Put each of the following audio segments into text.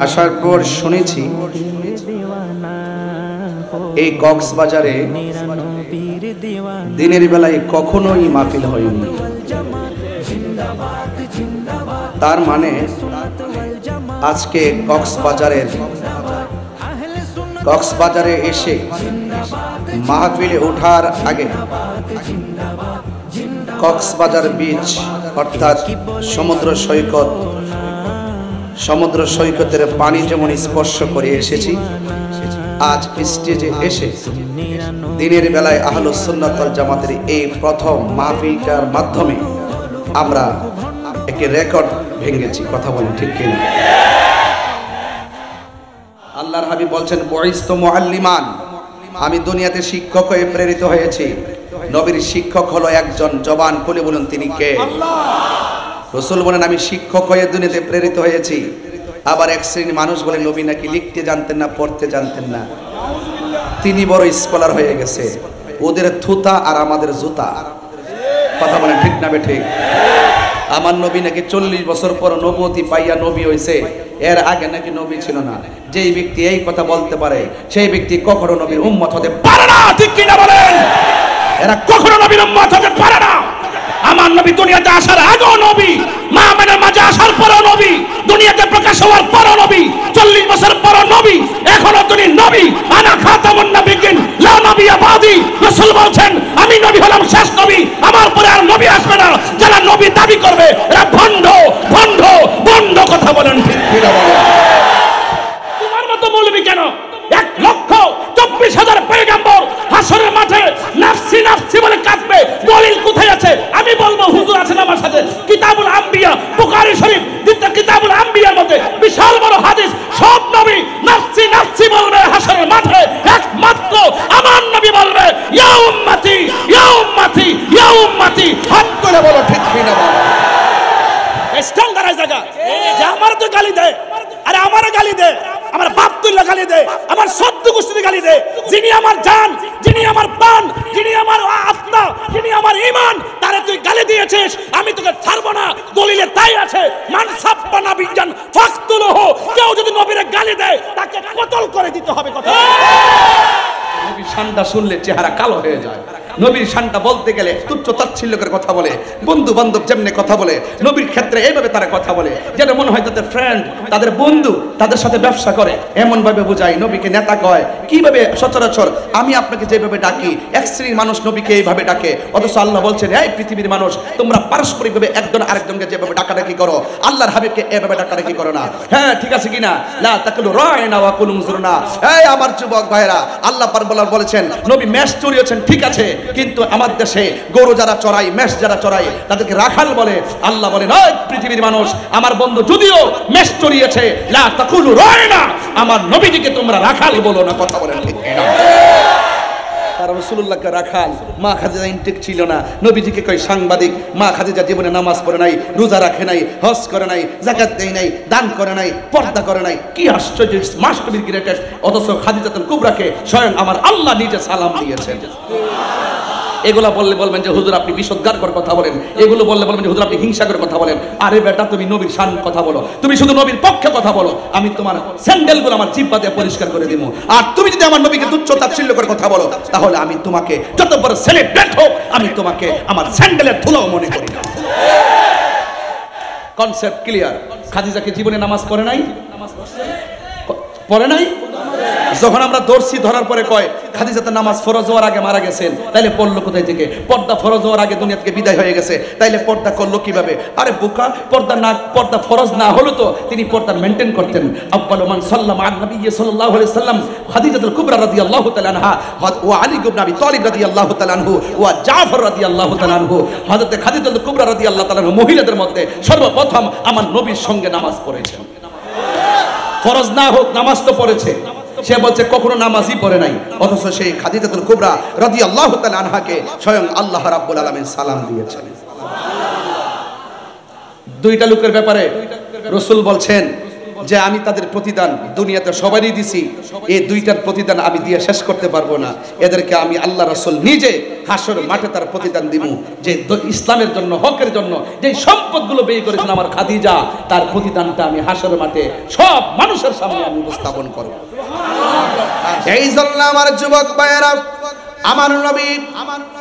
আসার পর শুনেছি এই কক্সবাজারে দিনের বেলায় কখনোই মাহফিল হয়নি। তার মানে আজকে কক্সবাজারে এসে মাহফিলে ওঠার আগে কক্সবাজার বিচ অর্থাৎ সমুদ্র সৈকতের পানি যেমন স্পর্শ করে এসেছি, আজ স্টেজে এসে দিনের বেলায় আহলুস সুন্নাত ওয়াল জামাতের এই প্রথম মাহফিলটার মাধ্যমে আমরা একটি রেকর্ড ভেঙেছি। কথা বলি ঠিক কিনা? আল্লাহর হাবিব বলছেন, বুইসতু মুআল্লিমান, আমি দুনিয়াতে শিক্ষক হয়ে প্রেরিত হয়েছি। নবীর শিক্ষক হলো একজন, জবান খুলে বলুন তিনি কে? রাসূল বলেন, আমি শিক্ষক হয়ে দুনিয়াতে প্রেরিত হয়েছি। আবার এক শ্রেণীর মানুষ বলে নবী নাকি লিখতে জানতেন না, পড়তে জানতেন না, তিনি বড় স্কলার হয়ে গেছে। ওদের থুতা আর আমাদের জুতা। কথা বলেন ঠিক না বেঠিক? আমার নবী নাকি 40 বছর পর নবুয়তি পাইয়া নবী হয়েছে, এর আগে নাকি নবী ছিল না। যেই ব্যক্তি এই কথা বলতে পারে সেই ব্যক্তি কখনো নবীর উম্মত হতে পারে না। ঠিক কিনা বলেন? এরা কখনো নবীর উম্মত হতে পারে না। আমার নবী দুনিয়াতে আসার আগেও নবী, মা আমেনার মাঝে আসার পরও নবী, দুনিয়াতে প্রকাশ হওয়ার পরও নবী, 40 বছর পরও নবী, এখনো তিনি নবী। আনা খাতামুন নবিয়্যিন লা নবিয়্যা বাদি। রাসূল বলছেন, আমি নবী হলাম শেষ নবী, আমার পরে আর নবী আসবে না। যারা নবী দাবি করবে এরা ভণ্ড ভণ্ড ভণ্ড। কথা বলেন ঠিক কিনা বলেন? তোমার মতো মৌলবী কেন? 1,24,000 পয়গম্বর হাসরের মাঠে নাফসি নাফসি বলে কাঁদবে, দলিল কোথায় আছে? আমি বলবো, হুজুর আছেন আমার সাথে, কিতাবুল আম্বিয়া, বুখারী শরীফ, কিতাবুল আম্বিয়ার মধ্যে বিশাল বড় হাদিস, সব নবী নাফসি নাফসি বলবে হাসরের মাঠে, একমাত্র আমার নবী বলবে ইয়া উম্মতি ইয়া উম্মতি ইয়া উম্মতি। হাত তুলে বলো ঠিক কিনা বলো? স্ট্যান্ডার্ড জায়গা যে আমার তো গালি দেয়, আরে আমারও গালি দেয়, আমার বাপ তুল্লা গালি দেয়, আমার সত্য গোষ্ঠী গালি দেয়। যিনি আমার জান, যিনি আমার প্রাণ, যিনি আমার আত্মা, যিনি আমার ঈমান, তারে তুই গালি দিয়েছিস, আমি তোকে ছাড়বো না। দলিলে তাই আছে, মান সাব্বানা বিজান ফাকতুলহু। কেউ যদি নবীরে গালি দেয় তাকে কতল করে দিতে হবে। কথা নবীর শানটা শুনলে চেহারা কালো হয়ে যায়। নবীর শানটা বলতে গেলে তুচ্ছ তাচ্ছিল্য করে কথা বলে, বন্ধু বান্ধব যেমনি কথা বলে, নবীর ক্ষেত্রে এইভাবে তারা কথা বলে যেন মনে হয় তাদের ফ্রেন্ড, তাদের বন্ধু, তাদের সাথে ব্যবসা করে, এমন ভাবে বোঝায়। নবীকে নেতা কয় কিভাবে? সচরাচর আমি আপনাকে যেভাবে ডাকি, এক শ্রেণীর মানুষ নবীকে এইভাবে ডাকে, অথচ আল্লাহ বলছেন, এই পৃথিবীর মানুষ, তোমরা পারস্পরিকভাবে একজন আরেকজনকে যেভাবে ডাকাডাকি করো, আল্লাহর হাবিবকে এভাবে ডাকাডাকি করো না। হ্যাঁ, ঠিক আছে কিনা? লা তাকুলু রায়না ওয়া কুলু উনজুরনা। এই আমার যুবক ভাইরা, আল্লাহ পাক বলেছেন নবী মেষ চড়িয়েছেন, ঠিক আছে, কিন্তু আমার দেশে গরু যারা চড়াই, মেষ যারা চড়াই, তাদেরকে রাখাল বলে। আল্লাহ বলেন, ওই পৃথিবীর মানুষ, আমার বন্ধু যদিও মেষ চড়িয়েছে, লা তাকুলু রায়না, আমার নবীজিকে তোমরা রাখাল বলো না। কথা বলেন ঠিক কিনা? তারা রাসূলুল্লাহকে রাখাল, মা খাদিজা ইনটেক ছিল না, নবীজিকে কয় সাংবাদিক। মা খাদিজা জীবনে নামাজ পড়ে নাই, রোজা রাখে নাই, হজ করে নাই, যাকাত দেয় নাই, দান করে নাই, পর্দা করে নাই। কি আশ্চর্য, মাস্টারবির গ্রেটেস্ট। অথচ খাদিজাতুল কুবরাকে স্বয়ং আমার আল্লাহ নিজে সালাম দিয়েছেন। এগুলা বললে বলবেন যে হুজুর আপনি বিশুদ্ধার করে কথা বলেন, এগুলো বললে বলবেন যে হুজুর আপনি হিংসা করে কথা বলেন। আরে বেটা, তুমি নবীর শান কথা বলো, তুমি শুধু নবীর পক্ষে কথা বলো, আমি তোমার স্যান্ডেলগুলো আমার জিহ্বা দিয়ে পরিষ্কার করে দিব। আর তুমি যদি আমার নবীকে তুচ্ছ তাচ্ছিল্য করে কথা বলো, তাহলে আমি তোমাকে যত বড় সেলিব্রেট হোক, আমি তোমাকে আমার স্যান্ডেলের ধুলাও মনে করি না। Concept clear? খাদিজা কি জীবনে নামাজ পড়ে নাই? পড়ে নাই? যখন আমরা ধরছি, ধরার পরে কয় খাদিজা তো নামাজ ফরজ হওয়ার আগে মারা গেছেন, তাইলে পড়লো কোথায় থেকে? পর্দা ফরজ হওয়ার আগে দুনিয়া থেকে বিদায় হয়ে গেছে, তাইলে পর্দা করলো কিভাবে? আরে বোকা, পর্দা ফরজ না হলো তো তিনি পর্দা মেইনটেইন করতেন। আব্বালু মান সাল্লামা আন নবী সাল্লাল্লাহু আলাইহি সাল্লাম খাদিজাতুল কুবরা রাদিয়াল্লাহু তাআলা আনহা ওয়া আলী ইবনে আবি তালিব রাদিয়াল্লাহু তাআলা আনহু ওয়া জাফর রাদিয়াল্লাহু তাআলা আনহু। হযরত খাদিজাতুল কুবরা রাদিয়াল্লাহু তাআলা আনহা মহিলাদের মধ্যে সর্বপ্রথম আমার নবীর সঙ্গে নামাজ পড়েছেন। ফরজ না হোক নামাজ তো পড়েছে। সে বলছে কখনো নামাজই পড়ে নাই, অথচ সেই খাদিজাতুল কুবরা রাদিয়াল্লাহু তাআলা আনহাকে স্বয়ং আল্লাহ রাব্বুল আলামিন সালাম দিয়েছেন। দুইটা লোকের ব্যাপারে রাসূল বলছেন যে আমি তাদের প্রতিদান দুনিয়াতে সবারই দিছি, এই দুইটার প্রতিদান আমি দিয়ে শেষ করতে পারবো না। এদেরকে আমি আল্লাহ রাসূল নিজে হাসর মাঠে তার প্রতিদান দিব, যে ইসলামের জন্য, হকের জন্য যে সম্পদগুলো ব্যয় করেছেন আমার খাদিজা, তার প্রতিদানটা আমি হাসর মাঠে সব মানুষের সামনে আমি উপস্থাপন করব। এই জন্য আমার যুবক ভাইয়েরা, আমার নবী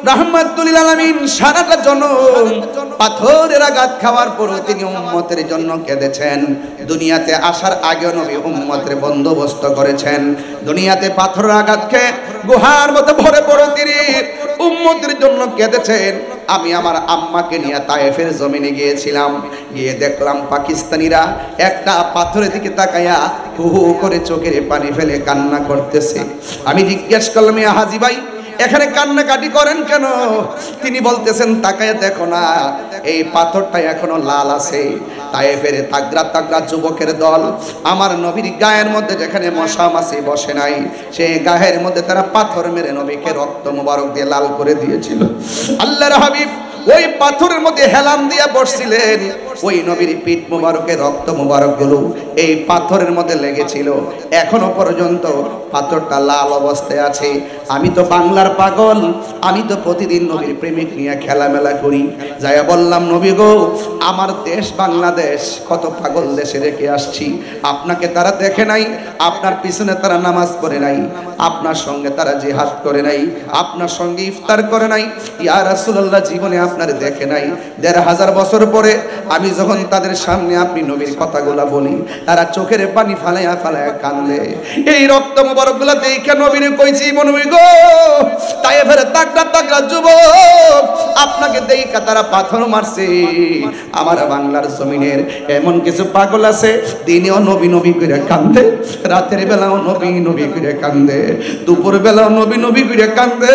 রাহমাতুল লিল আলামিন সারাটা জনম পাথরের আঘাত খাওয়ার পর তিনি উম্মতের জন্য কেঁদেছেন। দুনিয়াতে আসার আগে নবী উম্মতের বন্দোবস্ত করেছেন। দুনিয়াতে পাথরের আঘাত খেয়ে গুহার মধ্যে ভরে পড়ে তিনি উম্মতের জন্য কেঁদেছেন। আমি আমার আম্মাকে নিয়ে তায়েফের জমিনে গিয়েছিলাম, গিয়ে দেখলাম পাকিস্তানিরা একটা পাথরের দিকে তাকায়া হু হু করে চোখের পানি ফেলে কান্না করতেছে। আমি জিজ্ঞেস করলাম, ইয়া হাজী ভাই, এখানে কান্নাকাটি করেন কেন? তিনি বলতেছেন, তাকায় দেখো না, এই পাথরটা এখনো লাল আছে। তায়েফের তাগড়া তাগড়া যুবকের দল আমার নবীর গায়ের মধ্যে যেখানে মশা মাছি বসে নাই, সেই গায়ের মধ্যে তারা পাথর মেরে নবীকে রক্ত মোবারক দিয়ে লাল করে দিয়েছিল। আল্লাহর হাবিব ওই পাথরের মধ্যে হেলান দিয়া বসছিলেন, ওই নবীর পিঠ মোবারকের রক্ত মোবারক গুলো এই পাথরের মধ্যে লেগেছিল। এখনো পর্যন্ত পাথরটা লাল অবস্থায় আছে। আমি তো বাংলার পাগল, আমি তো প্রতিদিন নবীর প্রেমিক নিয়ে খেলামেলা করি। যাইয়া বললাম, নবী গো, আমার দেশ বাংলাদেশ কত পাগল দেশে রেখে আসছি, আপনাকে তারা দেখে নাই, আপনার পিছনে তারা নামাজ পড়ে নাই, আপনার সঙ্গে তারা জিহাদ করে নাই, আপনার সঙ্গে ইফতার করে নাই, ইয়া রাসূলুল্লাহ জীবনে আপনার দেখে নাই। ১৫০০ বছর পরে আমি যখন তাদের সামনে আপনি নবীর কথাগুলা বলি, তারা চোখের পানি ফালাইয়া ফালাইয়া কান্দে। এই রক্ত মোবারকগুলা দেখে নবীর কইছি, নবী গো, তায়েফের তাগড়া তাগড়া যুবক আপনাকে দেখা তারা পাথর মারছে। আমার বাংলার জমিনের এমন কিছু পাগল আছে, দিনেও নবী নবী করে কান্দে, রাতের বেলাও নবী নবী করে কান্দে, দুপুর বেলাও নবী নবী করে কান্দে।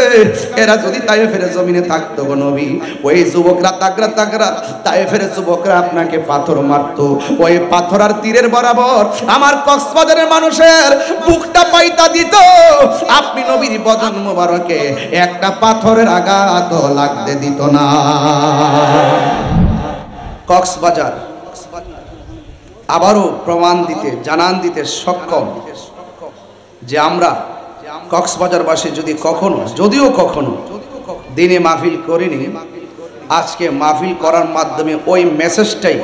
এরা যদি তায়েফের জমিনে থাকতো গো নবী, ওই যুবকরা তাগড়া তাগড়া তায়েফের যুবকরা আপনাকে পাথর মারতো। ওই পাথর আর তীরের বরাবর আমার কক্সবাজারের মানুষের বুকটা পাইতা দিত। আপনি নবীর বদন মোবারকে একটা পাথরের আঘাত লাগতে দিত না। কক্সবাজার আবারও প্রমাণ দিতে, জানান দিতে সক্ষম যে আমরা কক্সবাজারবাসী যদি কখনো, যদিও কখনো দিনে মাহফিল করিনি, আজকে মাহফিল করার মাধ্যমে ওই মেসেজটাই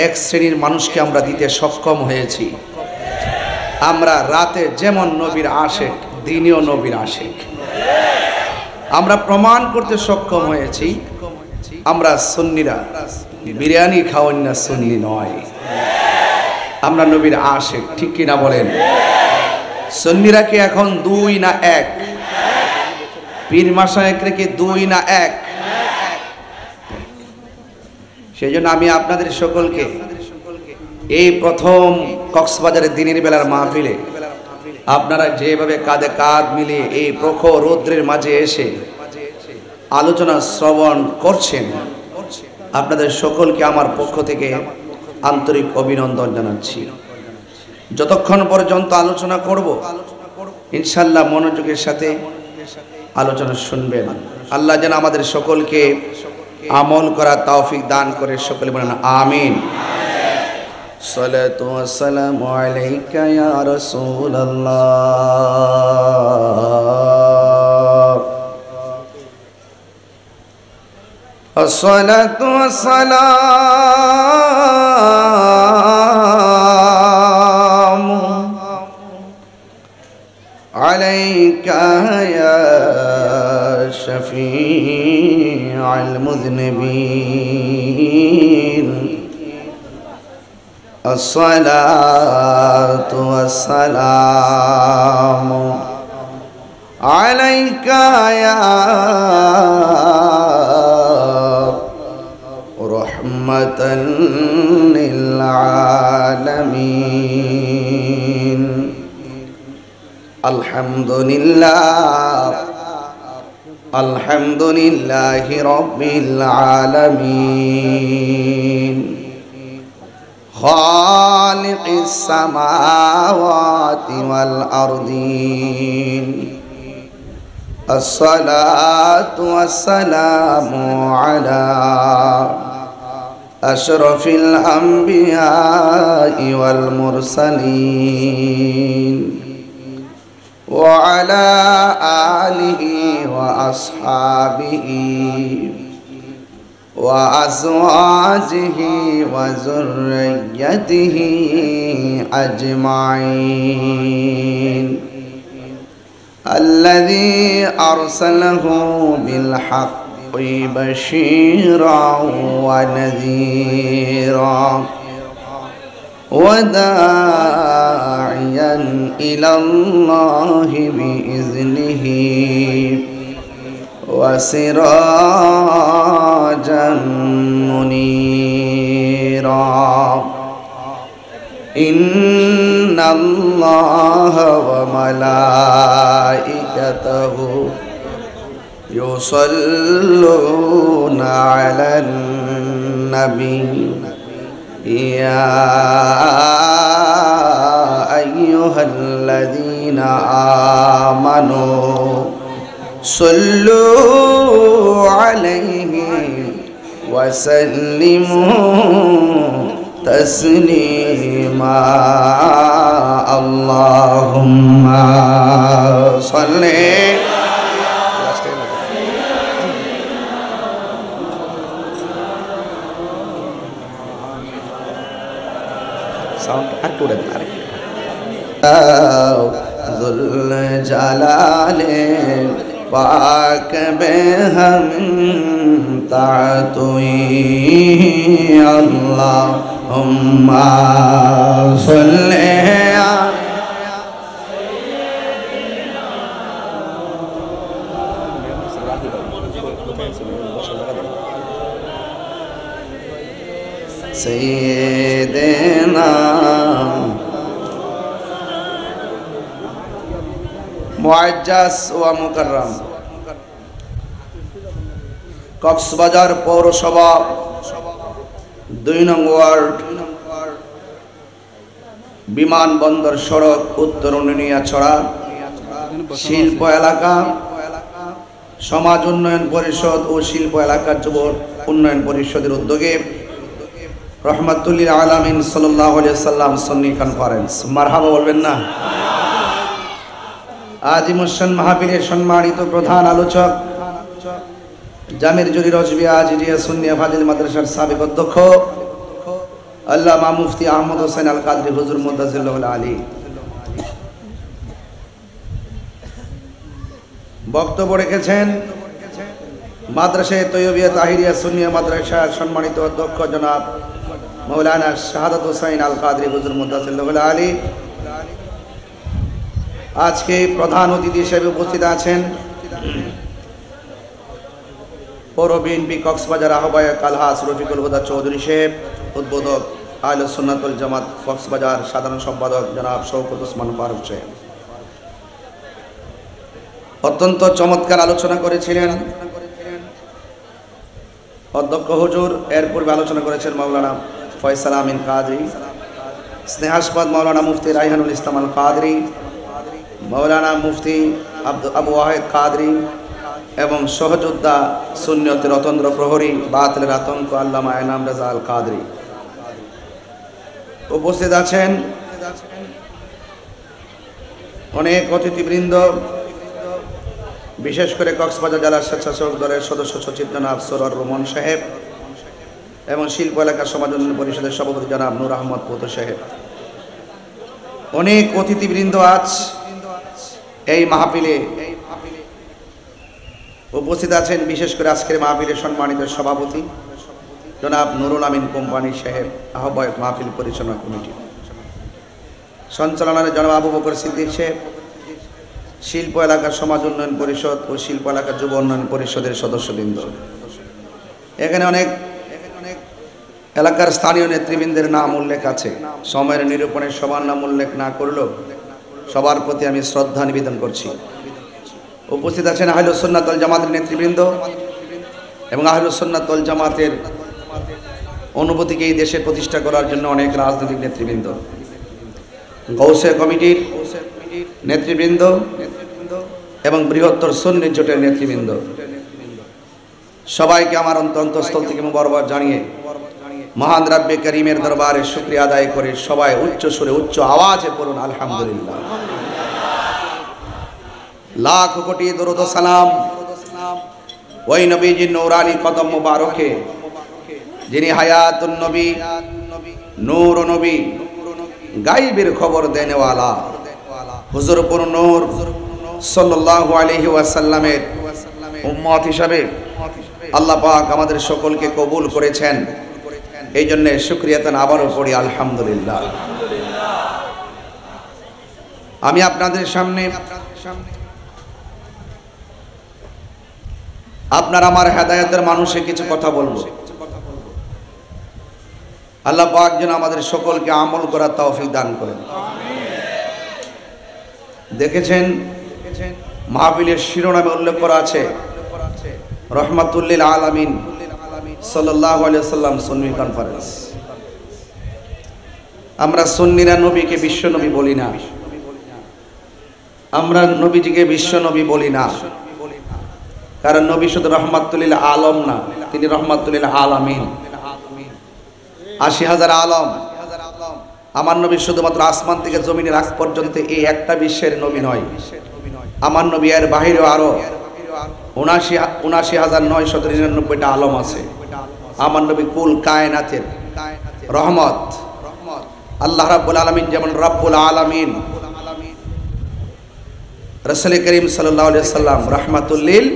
এক শ্রেণীর মানুষকে আমরা দিতে সক্ষম হয়েছি। আমরা রাতে যেমন নবীর আশেক, দিনেও নবীর আশেক। আমরা প্রমাণ করতে সক্ষম হয়েছি আমরা সুন্নিরা বিরিয়ানি খাওয়ান না, সুন্নি নয়, আমরা নবীর আশেক। ঠিক কিনা বলেন? সুন্নিরা কি এখন 2 না 1? পীর মাশায়েখরা কি 2 না 1? সেই জন্য আমি আপনাদের সকলকে এই প্রথম কক্সবাজারের দিনের বেলার মাহফিলে আপনারা যেভাবে কাঁধে কাঁধ মিলিয়ে এই প্রখর রৌদ্রের মাঝে এসে আলোচনা শ্রবণ করছেন, আপনাদের সকলকে আমার পক্ষ থেকে আন্তরিক অভিনন্দন জানাচ্ছি। যতক্ষণ পর্যন্ত আলোচনা করব, ইনশাআল্লাহ মনোযোগের সাথে আলোচনা শুনবেন। আল্লাহ যেন আমাদের সকলকে আমল করার তৌফিক দান করে, সকলে বলেন আমিন। সালাতু ওয়া সালামু আলাইকা ইয়া রাসূলুল্লাহ, আসসালাতু ওয়াস সালামু আলাইকা ইয়া শাফিউল মুযনিবিন, আসসালাতু ওয়াস সালামু আলাইকা ইয়া রাহমাতাল লিল আলামিন। আলহামদুলিল্লাহ, আলহামদুলিল্লাহি রাব্বিল আলামিন, খালিকিস সামাওয়াতি ওয়াল আরদিন। আসসালাতু ওয়াস সালামু আলা أشرف الأنبياء والمرسلين وعلى آله وأصحابه وأزواجه وذريته أجمعين الذي أرسله بالحق بشيرا ونذيرا وداعيا إلى الله بإذنه وسراجا منيرا إن الله وملائكته يصلون على النبي يا أيها الذين آمنوا صلوا عليه وسلموا تسليما اللهم صل ذو الجلال पाक बेहम तातुई अल्लाहुम्मा सल्ले सय्यिदना মুআজ্জাজ ওয়া মুকাররম কক্সবাজার পৌরসভা ২ নং ওয়ার্ড বিমানবন্দর সড়ক উত্তর উনিয়াছড়া শিল্প এলাকা সমাজ উন্নয়ন পরিষদ ও শিল্প এলাকার যুব উন্নয়ন পরিষদের উদ্যোগে রহমাতুল্লিল আলামিন সাল্লাল্লাহু আলাইহি ওয়াসাল্লাম সুন্নি কনফারেন্স মারহাবা বলবেন না। আজিমুসান মাহফিলের সম্মানিত প্রধান আলোচক জামির জুরি রজবি আজিজিয়া সুন্নিয়া ফাজিল মাদ্রাসার সাবেক অধ্যক্ষ আল্লামা মুফতি আহমদ হোসেন আল কাদরি হুজুর মুদাজ্জিলুল আলী বক্তব্য রেখেছেন মাদ্রাসায়ে তৈয়বিয়া তাহিরিয়া সুন্নিয়া মাদ্রাসার সম্মানিত অধ্যক্ষ জনাব মাওলানা শাহাদাত হোসেন আল কাদরি হুজুর মুদাজ্জিলুল আলী। আজকে প্রধান অতিথি হিসেবে উপস্থিত আছেন পৌর বিএনপি কক্সবাজার আহ্বায়ক আলহাজ রফিকুল হুদা চৌধুরী সাহেব, উদ্বোধক আহলে সুন্নাত ওয়াল জামাত কক্সবাজার সাধারণ সম্পাদক জনাব শওকত ওসমান ফারুক সাহেব অত্যন্ত চমৎকার আলোচনা করেছিলেন অধ্যক্ষ হুজুর। এর পূর্বে আলোচনা করেছেন মাওলানা ফয়সাল আমিন কাদরি, স্নেহাস্পদ মাওলানা মুফতি রাইহানুল ইসলাম আল কাদরি, মাওলানা মুফতি আবু ওয়াহেদ কাদরি এবং সহযোদ্ধা সুন্নিয়তের রতন্দ্র প্রহরী বাতিলের আতঙ্ক আল্লামা এনাম রাজা আল কাদরি উপস্থিত আছেন। অনেক অতিথিবৃন্দ, বিশেষ করে কক্সবাজার জেলা স্বেচ্ছাসেবক দলের সদস্য সচিব জনাব সরোয়ার রহমান সাহেব এবং শিল্প এলাকা সমাজ উন্নয়ন পরিষদের সভাপতি জনাব নূর আহমদ পুতু সাহেব, অনেক অতিথিবৃন্দ আজ এই মাহফিলে উপস্থিত আছেন। বিশেষ করে আজকের মাহফিলের সম্মানিত সভাপতি জনাব নুরুল আমিন কোম্পানি সাহেব, আহ্বায়ক মাহফিল পরিচালনা কমিটি, সঞ্চালনায় জনাব আবু বকর সিদ্দিক সাহেব, শিল্প এলাকার সমাজ উন্নয়ন পরিষদ ও শিল্প এলাকার যুব উন্নয়ন পরিষদের সদস্যবৃন্দ। এখানে অনেক এলাকার স্থানীয় নেতৃবৃন্দের নাম উল্লেখ আছে, সময়ের নিরূপণে সবার নাম উল্লেখ না করলেও সবার প্রতি আমি শ্রদ্ধা নিবেদন করছি। উপস্থিত আছেন আহলুস সুন্নাত ওয়াল জামাতের নেতৃবৃন্দ এবং আহলুস সুন্নাত ওয়াল জামাতের অনুভূতিকে এই দেশে প্রতিষ্ঠা করার জন্য অনেক রাজনৈতিক নেতৃবৃন্দ, গৌসে কমিটির নেতৃবৃন্দ এবং বৃহত্তর সুন্নি জোটের নেতৃবৃন্দ, সবাইকে আমার অন্তঃস্থল থেকে মোবারকবাদ জানিয়ে মহান রাব্বে করিমের দরবারে শুকরিয়া আদায় করে সবাই উচ্চ সুরে উচ্চ আওয়াজে পড়ুন আলহামদুলিল্লাহ। লাখ কোটি দরুদ ও সালাম ওই নবীজির নূরানি কদম মুবারকে, যিনি হায়াতুন নবী, নূর নবী, গায়বের খবর দেনেওয়ালা হুজুর পুর নূর সাল্লাল্লাহু আলাইহি ওয়াসাল্লামের উম্মত হিসাবে আল্লাহ পাক আমাদের সকলকে কবুল করেছেন। এই জন্য শুকরিয়াতান আবারও পড়ি আলহামদুলিল্লাহ। আমি আপনাদের সামনে আপনার আমার হেদায়েতের মানুষে কিছু কথা বলবো। আল্লাহ পাক যেন আমাদের সকলকে আমল করার তৌফিক দান করেন। দেখেছেন মাহফিলের শিরোনামে উল্লেখ করা আছে রহমাতুল্লিল আলামিন সাল্লাল্লাহু আলাইহি ওয়াসাল্লাম সুন্নি কনফারেন্স। আমরা সুন্নিরা নবীকে বিশ্ব নবী বলি না, আমরা নবীজিকে বিশ্ব নবী বলি না, কারণ নবী শুধু রহমাতুল্লিল আলম না, তিনি রহমাতুল্লিল আলামিন। ৮০,০০০ আলম। আমার নবী শুধুমাত্র আসমান থেকে জমিনের আগ পর্যন্ত এই একটা বিশ্বের নবী নয়, আমার নবী এর বাহিরেও আরো ৭৯,৯৯৯টা আলম আছে। আমার নবী কুল কায়নাতের রহমত। আল্লাহ রাব্বুল আলামিন যেমন রব্বুল আলামিন, রাসূল করিম সাল্লাল্লাহু আলাইহি সাল্লাম রাহমাতুল লিল।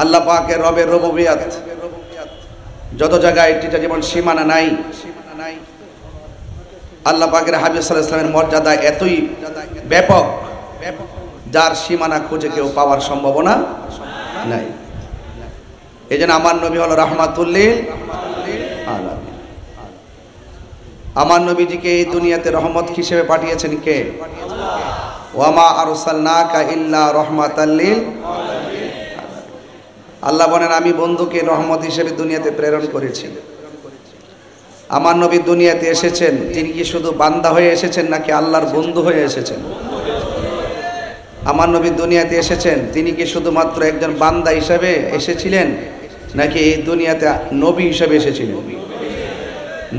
আল্লাহ পাকের রবের রুবুবিয়ত যত জায়গায় এটা যেমন সীমানা নাই, আল্লাহ পাকের হাবিব সাল্লাল্লাহু আলাইহি ওয়াসাল্লামের মর্যাদা এতই ব্যাপক যার সীমানা খুঁজে কেউ পাওয়ার সম্ভাবনা নাই। এই জন্য আমার নবী হলো রাহমাতুল লিল আলামিন। আমার নবীজিকে এই দুনিয়াতে রহমত হিসেবে পাঠিয়েছেন কে? ওয়ামা আরসালনাকা ইল্লা রাহমাতাল লিল। আল্লাহ বলেন আমি বন্ধুকে রহমত হিসেবে দুনিয়াতে প্রেরণ করেছি। আমার নবী দুনিয়াতে এসেছেন, তিনি কি শুধু বান্দা হয়ে এসেছেন নাকি আল্লাহর বন্ধু হয়ে এসেছেন? আমার নবী দুনিয়াতে এসেছেন, তিনি কি শুধুমাত্র একজন বান্দা হিসেবে এসেছিলেন নাকি এই দুনিয়াতে নবী হিসেবে এসেছিলেন?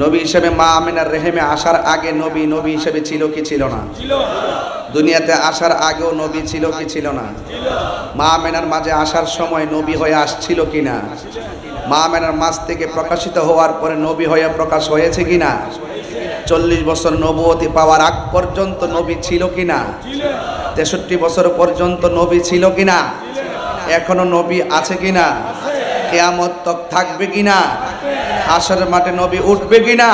নবী হিসেবে মা আমিনার রেহেমে আসার আগে নবী নবী হিসেবে ছিল কি ছিল না? দুনিয়াতে আসার আগেও নবী ছিল কি ছিল না? মা আমিনার মাঝে আসার সময় নবী হয়ে আসছিল কিনা? মা আমিনার মাঝ থেকে প্রকাশিত হওয়ার পরে নবী হয়ে প্রকাশ হয়েছে কিনা? 40 বছর নবুয়তি পাওয়ার আগ পর্যন্ত নবী ছিল কিনা? 63 বছর পর্যন্ত নবী ছিল কিনা? এখনো নবী আছে কিনা? কিয়ামত তক থাকবে কিনা? হাসরের মাঠে নবী উঠবে কিনা?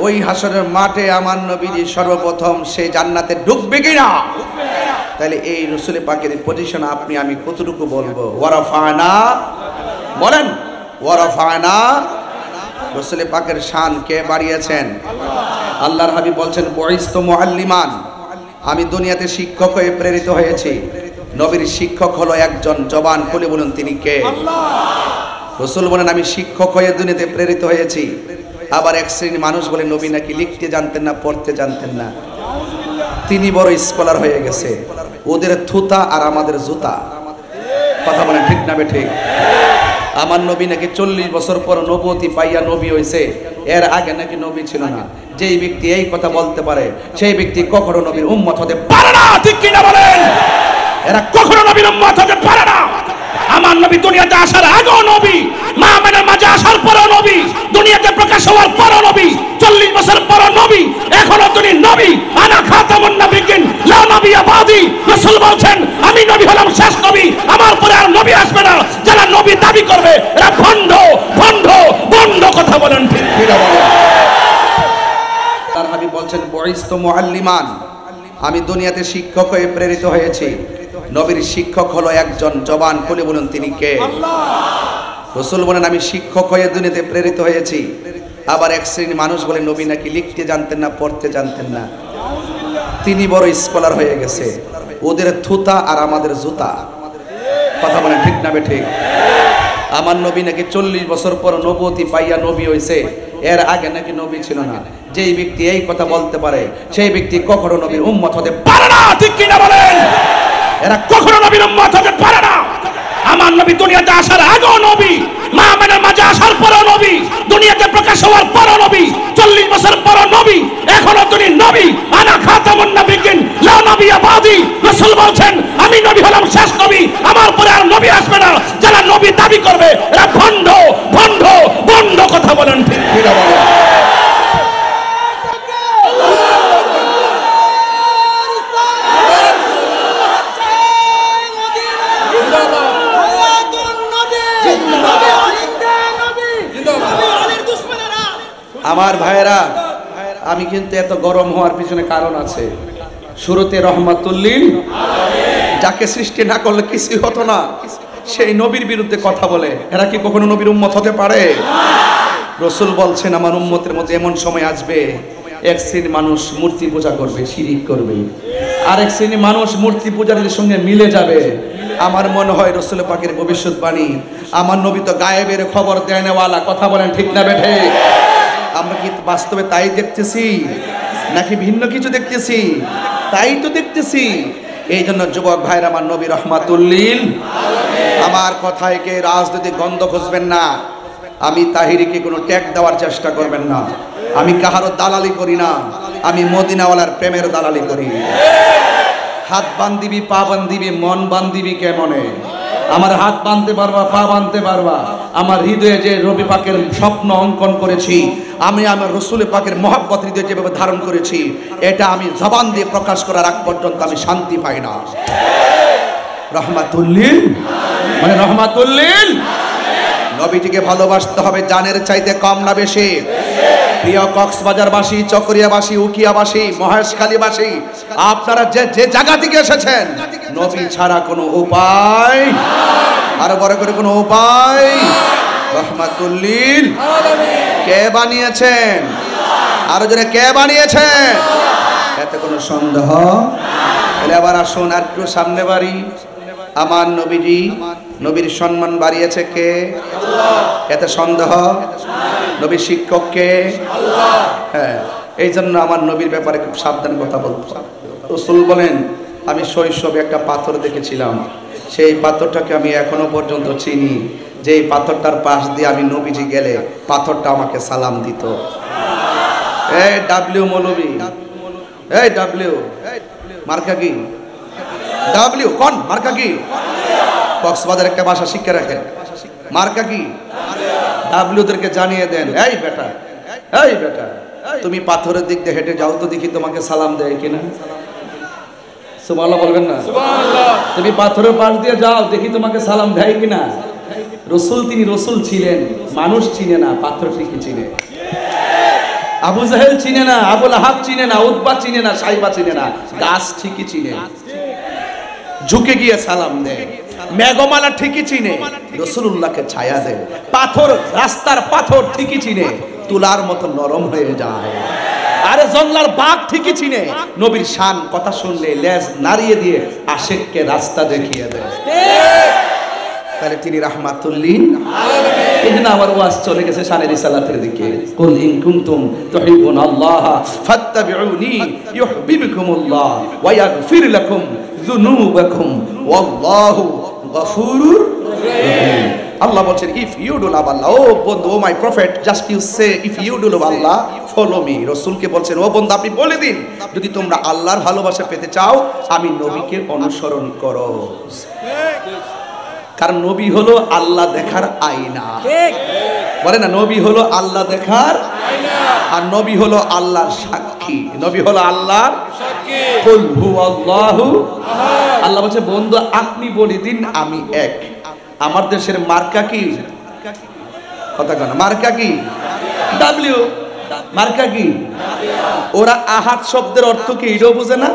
ওই হাসরের মাঠে আমার নবীজি সর্বপ্রথম সেই জান্নাতে ঢুকবে কিনা? তাহলে এই রাসূল পাকের পজিশন আপনি আমি কতটুকু বলবো? ওয়ারাফানা বলেন, ওয়ারাফানা। রাসূল পাকের শান কে বাড়িয়েছেন? আল্লাহর হাবিব বলছেন বুইস্তু মুআল্লিমান, আমি দুনিয়াতে শিক্ষক হয়ে প্রেরিত হয়েছি। নবীর শিক্ষক হলো একজন, জবান খুলে বলুন তিনি কে? রাসূল বলেন আমি শিক্ষক হয়ে দুনিয়াতে প্রেরিত হয়েছি। আবার এক শ্রেণীর মানুষ বলে নবী নাকি লিখতে জানতেন না, পড়তে জানতেন না, তিনি বড় স্কলার হয়ে গেছে। ওদের থুতা আর আমাদের জুতা। কথা বলেন ঠিক না বেঠিক? আমার নবী নাকি 40 বছর পর নবুয়তি পাইয়া নবী হয়েছে, এর আগে নাকি নবী ছিল না। যেই ব্যক্তি এই কথা বলতে পারে সেই ব্যক্তি কখনো নবীর উম্মত হতে পারে না। ঠিক কিনা বলেন? এরা কখনো নবীর উম্মত হতে পারে না। আমার নবী দুনিয়াতে আসার আগেও নবী, মা আমিনার মাঝে আসার পরও নবী, দুনিয়াতে প্রকাশ হওয়ার পরও নবী, 40 বছর পরও নবী, এখনো তিনি নবী। আনা খাতামুন নবিয়্যিন লা নবিয়্যা বাদি। রাসূল বলছেন আমি নবী হলাম শেষ নবী, আমার পরে আর নবী আসবে না। যারা নবী দাবি করবে এরা ভণ্ড ভণ্ড ভণ্ড। কথা বলেন ঠিক কিনা বলেন? তার হাবিব বলছেন বুইস্তু মুআল্লিমান, আমি দুনিয়াতে শিক্ষক হয়ে প্রেরিত হয়েছি। নবীর শিক্ষক হলো একজন, জবান খুলে বলুন তিনি কে? রাসূল বলেন আমি শিক্ষক হয়ে দুনিয়াতে প্রেরিত হয়েছি। আবার এক শ্রেণীর মানুষ বলে নবী নাকি লিখতে জানতেন না, পড়তে জানতেন না, তিনি বড় স্কলার হয়ে গেছে। ওদের থুতা আর আমাদের জুতা। কথা বলেন ঠিক না বেঠিক? আমার নবী নাকি 40 বছর পর নবুয়তি পাইয়া নবী হয়েছে, এর আগে নাকি নবী ছিল না। যেই ব্যক্তি এই কথা বলতে পারে সেই ব্যক্তি কখনো নবীর উম্মত হতে পারে না। ঠিক কিনা বলেন? এরা কখনো নবীর উম্মত হতে পারে না। আমার নবী দুনিয়াতে আসার আগেও নবী, মাহমেদের মাঝে আসার পরও নবী, দুনিয়াতে প্রকাশ হওয়ার পরও নবী, 40 বছর পরও নবী, এখনো তিনি নবী। আনা খাতামুন নবিয়্যিন লা নবিয়্যা বাদি। রাসূল বলছেন আমি নবী হলাম শেষ নবী, আমার পরে আর নবী আসবে না। যারা নবী দাবি করবে এরা ভণ্ড ভণ্ড ভণ্ড। কথা বলেন ঠিক কিনা বলেন? আমার ভাইয়েরা, আমি কিন্তু এত গরম হওয়ার পিছনে কারণ আছে। শুরুতে রহমাতুল্লিল আলামিন, যাকে সৃষ্টি না করলে কিছুই হতো না, সেই নবীর বিরুদ্ধে কথা বলে। এরা কি কখনো নবীর উম্মত হতে পারে? রাসূল বলছেন আমার উম্মতের মধ্যে এমন সময় আসবে, এক শ্রেণীর মানুষ মূর্তি পূজা করবে, শিরিক করবে, আরেক শ্রেণীর মানুষ মূর্তি পূজারীদের সঙ্গে মিলে যাবে। আমার মনে হয় রাসূল পাকের ভবিষ্যৎবাণী, আমার নবী তো গায়েবের খবর দেয় নেওয়ালা। কথা বলেন ঠিক না বেঠে? আমরা কি বাস্তবে তাই দেখতেছি নাকি ভিন্ন কিছু দেখতেছি? তাই তো দেখতেছি। এই জন্য যুবক ভাইরা, আমার নবী রহমাতুল্লিল আলামিন, আমার কথায় কে রাজনৈতিক গন্ধ খুঁজবেন না। আমি তাহিরিকে কোনো ট্যাগ দেওয়ার চেষ্টা করবেন না। আমি কাহারও দালালি করি না, আমি মদিনাওয়ালার প্রেমের দালালি করি। হাত বান্ধিবি, পা বান্ধিবি, মন বান্ধিবি কেমনে? আমার হাত বাঁধতে পারবা, পা বাঁধতে পারবা। আমার হৃদয়ে যে নবী পাকের স্বপ্ন অঙ্কন করেছি, আমি আমার রাসূল পাকের মহব্বত হৃদয়ে যেভাবে ধারণ করেছি, এটা আমি জবান দিয়ে প্রকাশ করার আগ পর্যন্ত আমি শান্তি পাই না। রহমাতুল্লিল মানে রহমাতুল্লিল, নবীজিকে ভালোবাসতে হবে জানের চাইতে কম না বেশি। প্রিয় কক্সবাজারবাসী, চকরিয়াবাসী, উকিয়াবাসী, মহেশখালীবাসী, আপনারা যে যে জায়গা থেকে এসেছেন, নবী ছাড়া কোনো উপায়, আরো বড় করে কোনো উপায়। রহমাতুল্লিল আলামিন কে বানিয়েছেন? আরো জোরে কে বানিয়েছেন? এতে কোনো সন্দেহ? তাহলে আবার আসুন আর একটু সামনে বাড়ি। আমার নবীজি, নবীর সম্মান বাড়িয়েছে কে? এতে সন্দেহ? নবীর শিক্ষক কে? হ্যাঁ, এই জন্য আমার নবীর ব্যাপারে খুব সাবধান কথা বলতে। রাসূল বলেন আমি শৈশবে একটা পাথর দেখেছিলাম, সেই পাথরটাকে আমি এখনো পর্যন্ত চিনি। যে পাথরটার পাশ দিয়ে আমি নবীজি গেলে পাথরটা আমাকে সালাম দিত। এই ডাব্লিউ মৌলবী, এই ডাব্লিউ মার্কা কি? ডাব্লিউ কোন মার্কা কি? কক্সবাজার একটা ভাষা শিক্ষা রাখেন, মার্কা কি? ডাব্লিউদেরকে জানিয়ে দেন, এই বেটা, এই বেটা, তুমি পাথরের দিক দিয়ে হেঁটে যাও তো দেখি তোমাকে সালাম দেয় কিনা। সুবহানাল্লাহ বলবেন না? সুবহানাল্লাহ। তুমি পাথরের পাশ দিয়ে যাও দেখি তোমাকে সালাম দেয় কিনা। রাসূল, তিনি রাসূল ছিলেন, মানুষ চিনে না, পাথর ঠিকই চিনে। আবু জাহেল চিনে না, আবু লাহাব চিনে না, উতবা চিনে না, সাইবা চিনে না, গাছ ঠিকই চিনে, ঝুঁকে গিয়ে সালাম দেয়। মেঘমালা ঠিকই চিনে, রাসূলুল্লাহকে ছায়া দেয়। পাথর, রাস্তার পাথর ঠিকই চিনে, তুলার মতো নরম হয়ে যায়। আরে জঙ্গলার বাঘ ঠিকই চিনে, নবীর শান কথা শুনলে লেজ নাড়িয়ে দিয়ে আশিককে রাস্তা দেখিয়ে দেয়। তাহলে তিনি রাহমাতুল্লিল আলামিন। এই জন্য আমার ওয়াজ চলে গেছে শানে রিসালাতের দিকে। কুল ইন কুনতুম তুহিব্বুনাল্লাহ ফাত্তাবিউনি ইউহিব্বুকুমুল্লাহ ওয়া ইয়াগফির লাকুম যুনুবাকুম ওয়াল্লাহু গফুরুর রহিম। আল্লাহ বলছেন if you do love Allah, ও বন্ধু, O my prophet, just you say if you do love Allah follow me. রাসূলকে বলছেন ও বন্ধু আপনি বলে দিন, যদি তোমরা আল্লাহর ভালোবাসা পেতে চাও আমি নবীকে অনুসরণ করো। কারণ নবী হলো আল্লাহ দেখার আয়না। বলে না, নবী হলো আল্লাহ দেখার আয়না, আর নবী হলো আল্লাহর সাক্ষী। নবী হলো আল্লাহর সাক্ষী। কুল হুয়াল্লাহু আহাদ। আল্লাহ বলছে বন্ধু আপনি বলে দিন আমি এক। আমার দেশের মার্কা কি? কথা কয় না, মার্কা কি? ডাব্লিউ। মার্কা কি? ওরা আহাদ শব্দের অর্থ কি এটাও বোঝে না,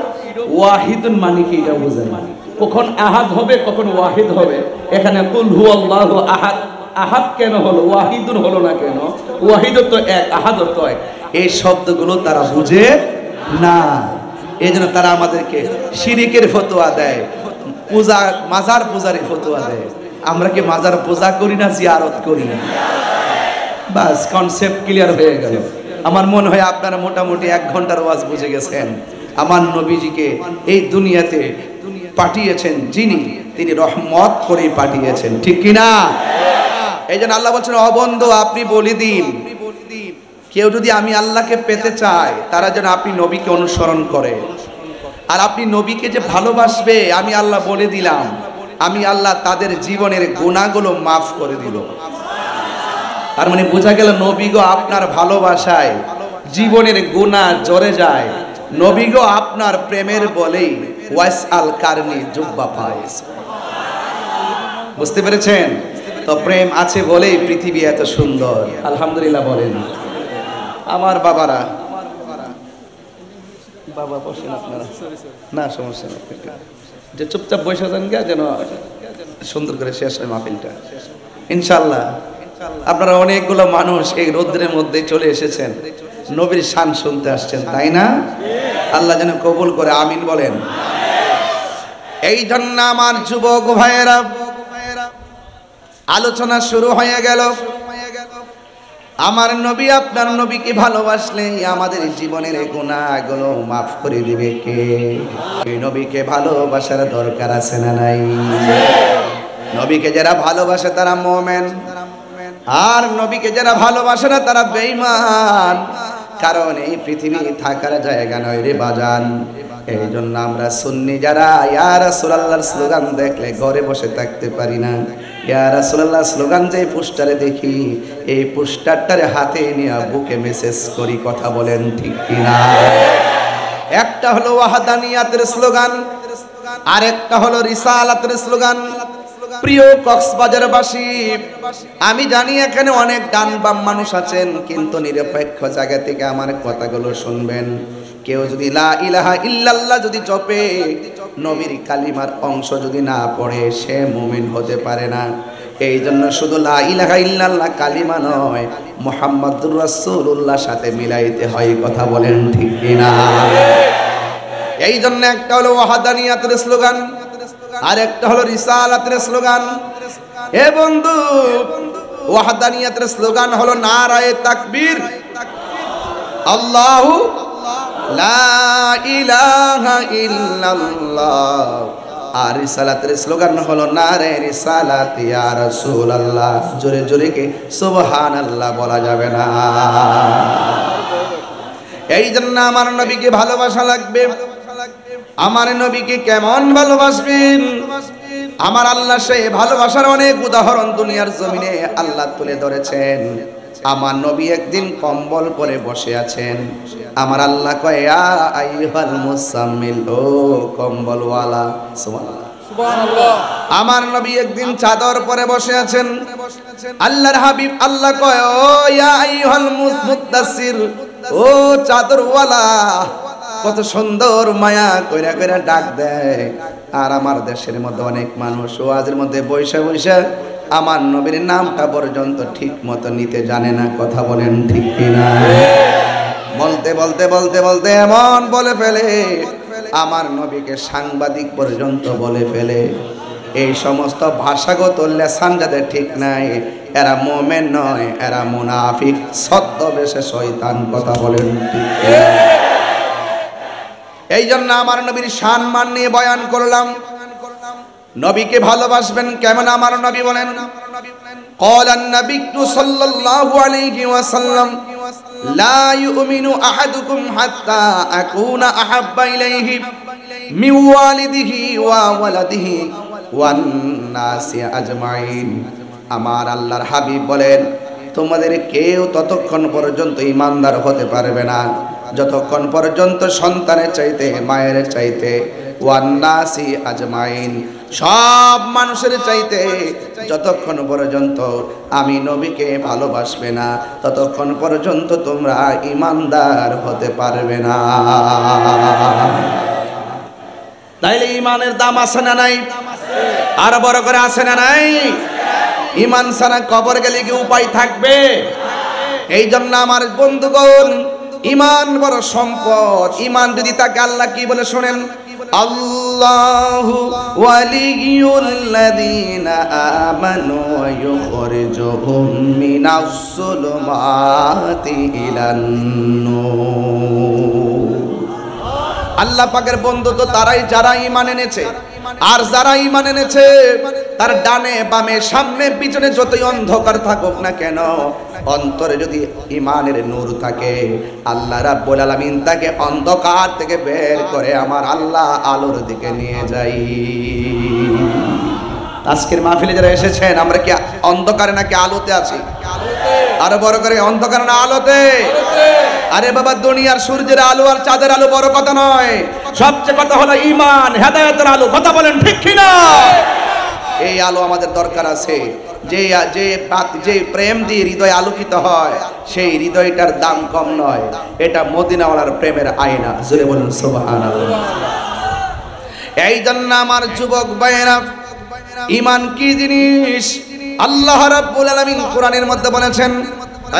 ওয়াহিদুন মানে কি এটাও বোঝে না। কখন আহাদ হবে, কখন ওয়াহিদ হবে। এখানে কুল হুয়াল্লাহু আহাদ, আহাদ কেন হলো, ওয়াহিদুন হলো না কেন? ওয়াহিদ তো এক, আহাদ তো এক। এই শব্দগুলো তারা বুঝে না, এই জন্য তারা আমাদেরকে শিরিকের ফতোয়া দেয়, পূজা মাজার পূজার ফতোয়া দেয়। আমরা কি মাজার পূজা করি না, জিয়ারত করি? বাস কনসেপ্ট ক্লিয়ার হয়ে গেল। আমার মনে হয় আপনারা মোটামুটি 1 ঘন্টার ওয়াজ বুঝে গেছেন। আমার নবীজিকে এই দুনিয়াতে পাঠিয়েছেন যিনি, তিনি রহমত করে পাঠিয়েছেন, ঠিক কিনা? এই জন্য আল্লাহ বলছেন, অবন্ধু আপনি বলে দিন, কেউ যদি আমি আল্লাহকে পেতে চায় তারা যেন আপনি নবীকে অনুসরণ করে। আর আপনি নবীকে যে ভালোবাসবে আমি আল্লাহ বলে দিলাম, আমি আল্লাহ তাদের জীবনের গুনাহগুলো মাফ করে দিল। তার মানে বোঝা গেল নবীগো আপনার ভালোবাসায় জীবনের গুনাহ জড়ে যায়, নবীগো আপনার প্রেমের বলেই ওয়াইস আল কারনি জুব্বা পায়। বুঝতে পেরেছেন? তো প্রেম আছে বলেই পৃথিবী এত সুন্দর। আলহামদুলিল্লাহ বলেন। আমার বাবারা, বাবা বসেন আপনারা, না সমস্যা নেই, যে চুপচাপ বসে যান গা, যেন সুন্দর করে শেষ হয় মাহফিলটা ইনশাআল্লাহ। আপনারা অনেকগুলো মানুষ এই রৌদ্রের মধ্যে চলে এসেছেন, নবীর শান শুনতে আসছেন, তাই না? আল্লাহ যেন কবুল করে, আমিন বলেন। এই জন্য আমার যুবক ভাইয়েরা, আলোচনা শুরু হয়ে গেল। আমার নবী আপনার নবীকে ভালোবাসলে আমাদের জীবনের গুনাহগুলো মাফ করে দিবে কে? এই নবীকে ভালোবাসার দরকার আছে না নাই? নবীকে যারা ভালোবাসে তারা মুমিন, আর নবীকে যারা ভালোবাসে না তারা বেঈমান। কারণ এই পৃথিবী থাকার জায়গা নয় রে বাজান। এই জন্য আমরা সুন্নি যারা ইয়া রাসূলুল্লাহর স্লোগান দেখলে ঘরে বসে থাকতে পারি না। ইয়া রাসূলুল্লাহ স্লোগান যে পোস্টারে দেখি, এই পোস্টারটারে হাতে নিয়ে বুকে মেসেজ করি। কথা বলেন ঠিক কিনা? একটা হলো ওয়াহদানিয়াতের স্লোগান, আর একটা হলো রিসালাতের স্লোগান। প্রিয় কক্সবাজারবাসী, আমি জানি এখানে অনেক ডান বাম মানুষ আছেন, কিন্তু নিরপেক্ষ জায়গা থেকে আমার কথাগুলো শুনবেন। কেউ যদি লা ইলাহা ইল্লাল্লাহ যদি জপে, নবীর কালিমার অংশ যদি না পড়ে, সে মুমিন হতে পারে না। এই জন্য শুধু লা ইলাহা ইল্লাল্লাহ কালিমা নয়, মুহাম্মাদুর রাসূলুল্লাহর সাথে মিলাইতে হয়। কথা বলেন ঠিক কিনা? এই জন্য একটা হলো ওয়াহদানিয়াতের স্লোগান, আর একটা হলো রিসালাতের স্লোগান। এ বন্ধু, ওয়াহদানিয়াতের স্লোগান হলো নারায়ে তাকবীর, আল্লাহু লা ইলাহা ইল্লাল্লাহ। আর রিসালাতের স্লোগান হলো নারে রিসালাত ইয়া রাসূলুল্লাহ। জোরে জোরে কে সুবহানাল্লাহ বলা যাবে না? এই জন্য আমার নবীকে ভালোবাসা লাগবে। আমার নবীকে কেমন ভালোবাসবেন? আমার আল্লাহ সে ভালোবাসার অনেক উদাহরণ দুনিয়ার জমিনে আল্লাহ তুলে ধরেছেন। আমার নবী একদিন কম্বল পরে বসে আছেন, আমার আল্লাহ কয় ইয়া আইয়ুহাল মুসাম্মিল, ও কম্বলওয়ালা। সুবহানাল্লাহ। আমার নবী একদিন চাদর পরে বসে আছেন, আল্লাহর হাবিব আল্লাহ কয় ও ইয়া আইয়ুহাল মুদাসসির, ও চাদরওয়ালা। কত সুন্দর মায়া কইরা কইরা ডাক দেয়। আর আমার দেশের মধ্যে অনেক মানুষ ওয়াজের মধ্যে বৈশা বৈশা আমার নবীর নামটা পর্যন্ত ঠিক মতো নিতে জানে না। কথা বলেন ঠিক কিনা? বলতে বলতে বলতে বলতে এমন বলে ফেলে, আমার নবীকে সাংবাদিক পর্যন্ত বলে ফেলে। এই সমস্ত ভাষাগত লেসান যাদের ঠিক নাই, এরা মুমিন নয়, এরা মুনাফিক, ছদ্মবেশে শয়তান। কথা বলেন ঠিক কিনা? এই জন্য আমার নবীর সম্মান নিয়ে বয়ান করলাম। নবীকে ভালোবাসবেন কেমন? আমার নবী বলেন, ক্বালান নাবিয়্যু সাল্লাল্লাহু আলাইহি ওয়াসাল্লাম, লা ইউমিনু আহাদুকুম হাত্তা আকুনা আহাব্বা ইলাইহি মিন ওয়ালিদিহি ওয়া ওয়ালাদিহি ওয়ান নাসি আজমাইন। আমার আল্লাহর হাবিব বলেন, তোমাদের কেউ ততক্ষণ পর্যন্ত ঈমানদার হতে পারবে না যতক্ষণ পর্যন্ত সন্তানের চাইতে, মায়ের চাইতে, ওয়ান নাসি আজমাইন, সব মানুষের চাইতে যতক্ষণ পর্যন্ত আমি নবীকে ভালোবাসবে না, ততক্ষণ পর্যন্ত তোমরা ঈমানদার হতে পারবে না। তাইলে ঈমানের দাম আছে না নাই? আর বড় করে আছে না নাই? ঈমান ছাড়া কবর গেলে কি উপায় থাকবে? এই জন্য আমার বন্ধুগণ, ঈমান বড় সম্পদ। ঈমান যদি তাকে আল্লাহ কি বলে শোনেন, আল্লাহু ওয়ালিয়ুল্লাযীনা আমানু ওয়া ইউখরিজুহুম মিনাস যুলুমাতি ইলান নূর। আল্লাহ পাকের বন্ধু তো তারাই যারা ঈমান এনেছে। আর যারা ঈমান এনেছে তার ডানে বামে সামনে পিছনে যতই অন্ধকার থাকুক না কেন, অন্তরে যদি ঈমানের নূর থাকে, আল্লাহ রাব্বুল আলামিন তাকে অন্ধকার থেকে বের করে আমার আল্লাহ আলোর দিকে নিয়ে যাই। আজকের মাহফিলে যারা এসেছেন, আমরা কি অন্ধকারে নাকি আলোতে আছি? আরো বড় করে, অন্ধকারে না আলোতে? আরে বাবা, দুনিয়ার সূর্যের আলো আর চাঁদের আলো বড় কথা নয়, সবচেয়ে কথা হলো ঈমান, হেদায়েতের আলো। কথা বলেন ঠিক কি না? এই আলো আমাদের দরকার আছে। যে প্রেম দিয়ে হৃদয় আলোকিত হয়, সেই হৃদয়টার দাম কম নয়। এটা মদিনাওয়ালার প্রেমের আয়না। জোরে বলুন সুবহানাল্লাহ। এই জন্য আমার যুবক ভাইয়েরা, ঈমান কি জিনিস আল্লাহ রাব্বুল আলামিন কোরআনের মধ্যে বলেছেন,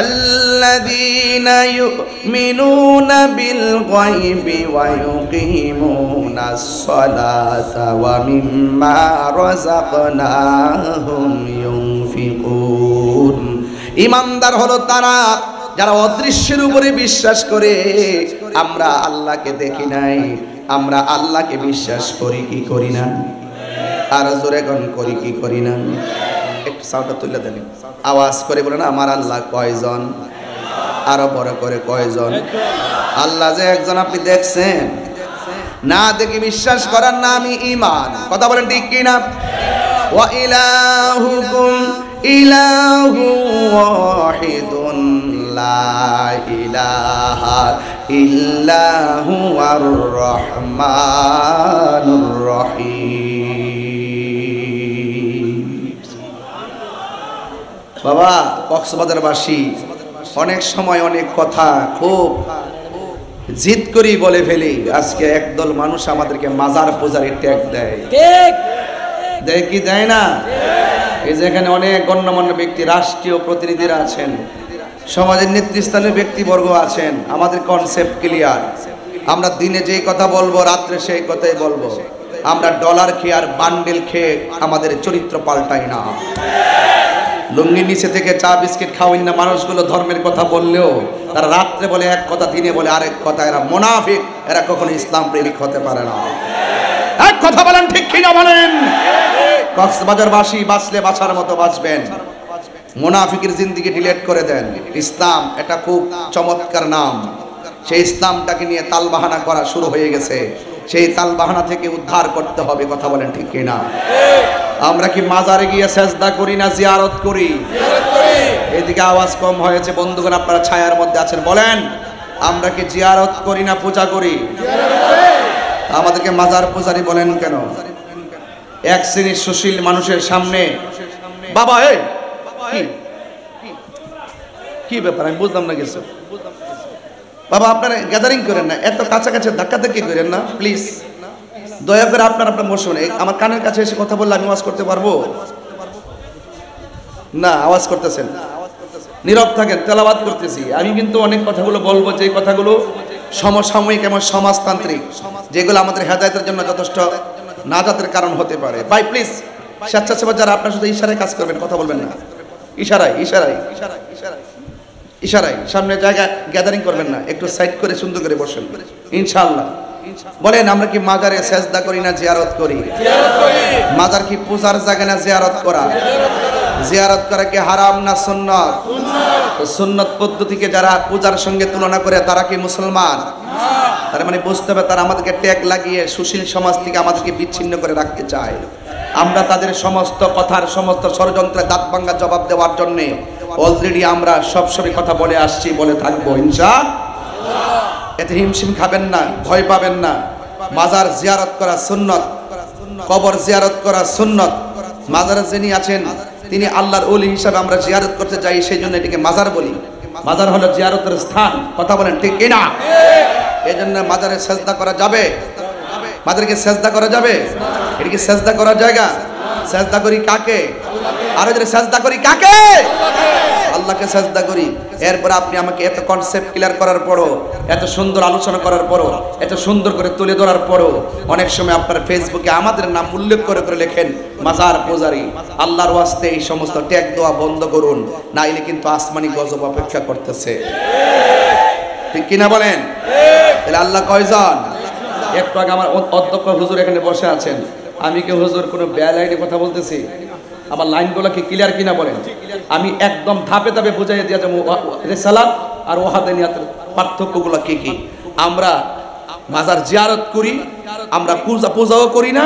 আল্লাযীনা ইউমিনুনা বিল গায়বি ওয়া ইউকিমুনাস সালাতা ওয়া মিম্মা রাযাকনাহুম ইউনফিকুন। ঈমানদার হলো তারা যারা অদৃশ্যের উপরে বিশ্বাস করে। আমরা আল্লাহকে দেখি নাই, আমরা আল্লাহকে বিশ্বাস করি কি করি না? আর জোরে গান করি কি করি না? একটু সাউন্ডটা তুলে দেন, আওয়াজ করে বলেন আমার আল্লাহ কয়জন? আরো বড় করে কয়জন? আল্লাহ যে একজন আপনি দেখছেন, না দেখে বিশ্বাস করার নামই ঈমান। কথা বলেন ঠিক কি না? ওয়া ইলাহুকুম ইলাহু ওয়াহিদুন লা ইলাহা ইল্লা হুয়ার রহমানুর রহিম। বাবা, কক্সবাজারবাসী অনেক সময় অনেক কথা খুব জিদ করি বলে ফেলি। আজকে একদল মানুষ আমাদেরকে মাজার পূজারি ট্যাগ দেয়। ঠিক দেয় কি দেয় না? এই যে এখানে অনেক গণ্যমান্য ব্যক্তি, রাষ্ট্রীয় প্রতিনিধিরা আছেন, সমাজের নেতৃস্থানীয় ব্যক্তিবর্গ আছেন। আমাদের কনসেপ্ট ক্লিয়ার। আমরা দিনে যেই কথা বলবো, রাত্রে সেই কথাই বলবো। আমরা ডলার খেয়ে আর বান্ডেল খেয়ে আমাদের চরিত্র পাল্টাই না। লুঙ্গির নিচে থেকে চা বিস্কিট খাওয়াই না মানুষগুলো ধর্মের কথা বললেও তারা রাত্রে বলে এক কথা, দিনে বলে আরেক কথা। এরা মুনাফিক, এরা কখনো ইসলাম প্রেমিক হতে পারে না। এক কথা বলেন ঠিক কিনা বলেন? কক্সবাজারবাসী বাঁচলে বাঁচার মতো বাঁচবেন, মুনাফিকের জিন্দেগি ডিলিট করে দেন। ইসলাম এটা খুব চমৎকার নাম। সেই ইসলামটাকে নিয়ে তালবাহানা করা শুরু হয়ে গেছে। সেই তালবাহানা থেকে উদ্ধার করতে হবে। কথা বলেন ঠিক কিনা? আমরা কি মাজারে গিয়ে সেজদা করি না জিয়ারত করি? এদিকে আওয়াজ কম হয়েছে বন্ধুগণ, আপনারা ছায়ার মধ্যে আছেন, বলেন আমরা কি জিয়ারত করি না পূজা করি? আমাদেরকে মাজার পূজারি বলেন কেন? এক শ্রেণীর সুশীল মানুষের সামনে বাবা এই কি ব্যাপার আমি বুঝলাম না কিছু। বাবা আপনারা গ্যাদারিং করেন না, এত কাছাকাছি ধাক্কাধাক্কি করেন না প্লিজ। দয়া করে আপনার বসুন। আমার কানের কাছে এসে কথা বললে আমি আওয়াজ করতে পারবো না? আওয়াজ করতেছেন, নীরব থাকেন, তেলাওয়াত করতেছি। আমি কিন্তু অনেক কথাগুলো বলবো, যে কথাগুলো সমসাময়িক এবং সমাজতান্ত্রিক, যেগুলো আমাদের হেদায়েতের জন্য যথেষ্ট নাজাতের কারণ হতে পারে। ভাই প্লিজ, স্বেচ্ছাসেবক যারা, আপনার সাথে ইশারায় কাজ করবেন, কথা বলবেন না। ইশারায় ইশারায় ইশারায় সামনে জায়গা গ্যাদারিং করবেন না, একটু সাইড করে সুন্দর করে বসেন ইনশাআল্লাহ। বলেন আমরা কি মাজারে সেজদা করি না জিয়ারত করি? মাজার কি পূজার জায়গা না জিয়ারত করা? জিয়ারত করা কি হারাম না সুন্নাত? সুন্নাত পদ্ধতিকে যারা পূজার সঙ্গে তুলনা করে তারা কি মুসলমান? তার মানে বুঝতে হবে তারা আমাদেরকে ট্যাগ লাগিয়ে সুশীল সমাজ থেকে আমাদেরকে বিচ্ছিন্ন করে রাখতে চায়। আমরা তাদের সমস্ত কথার সমস্ত ষড়যন্ত্রের দাঁত ভাঙা জবাব দেওয়ার জন্য অলরেডি আমরা সবসময় কথা বলে আসছি, বলে থাকবো ইনশাআল্লাহ। এতে হিমশিম খাবেন না, ভয় পাবেন না। মাজার জিয়ারত করা সুন্নত, কবর জিয়ারত করা সুন্নত। মাজারে যিনি আছেন তিনি আল্লাহর ওলি হিসাবে আমরা জিয়ারত করতে যাই, সেই জন্য এটাকে মাজার বলি। মাজার হলো জিয়ারতের স্থান। কথা বলেন ঠিক কিনা? এই জন্য মাজারে সেজদা করা যাবে? মাজারকে সেজদা করা যাবে? এটা কি সেজদা করার জায়গা? সেজদা করি কাকে? আর যদি সেজদা করি কাকে? আল্লাহকে সেজদা করি। এরপর আপনি আমাকে এত কনসেপ্ট ক্লিয়ার করার পরও, এত সুন্দর আলোচনা করার পরও, এত সুন্দর করে তুলে ধরার পরও অনেক সময় আপনার ফেসবুকে আমাদের নাম উল্লেখ করে করে লেখেন মাজার পূজারি। আল্লাহর ওয়াস্তে এই সমস্ত ট্যাগ দেওয়া বন্ধ করুন, নাইলে কিন্তু আসমানি গজব অপেক্ষা করতেছে। ঠিক কিনা বলেন? তাহলে আল্লাহ কয়জন? একটু আগে আমার অধ্যক্ষ হুজুর এখানে বসে আছেন, আমি কি হুজুর কোনো বেআইনি কথা বলতেছি? আমার লাইনগুলো কি ক্লিয়ার কিনা বলেন? আমি একদম ধাপে ধাপে বুঝাই দিয়ে যাবো রিসালাত আর ওয়াহদানিয়াতের পার্থক্যগুলো কি কি। আমরা মাজার জিয়ারত করি, আমরা পূজাও করি না,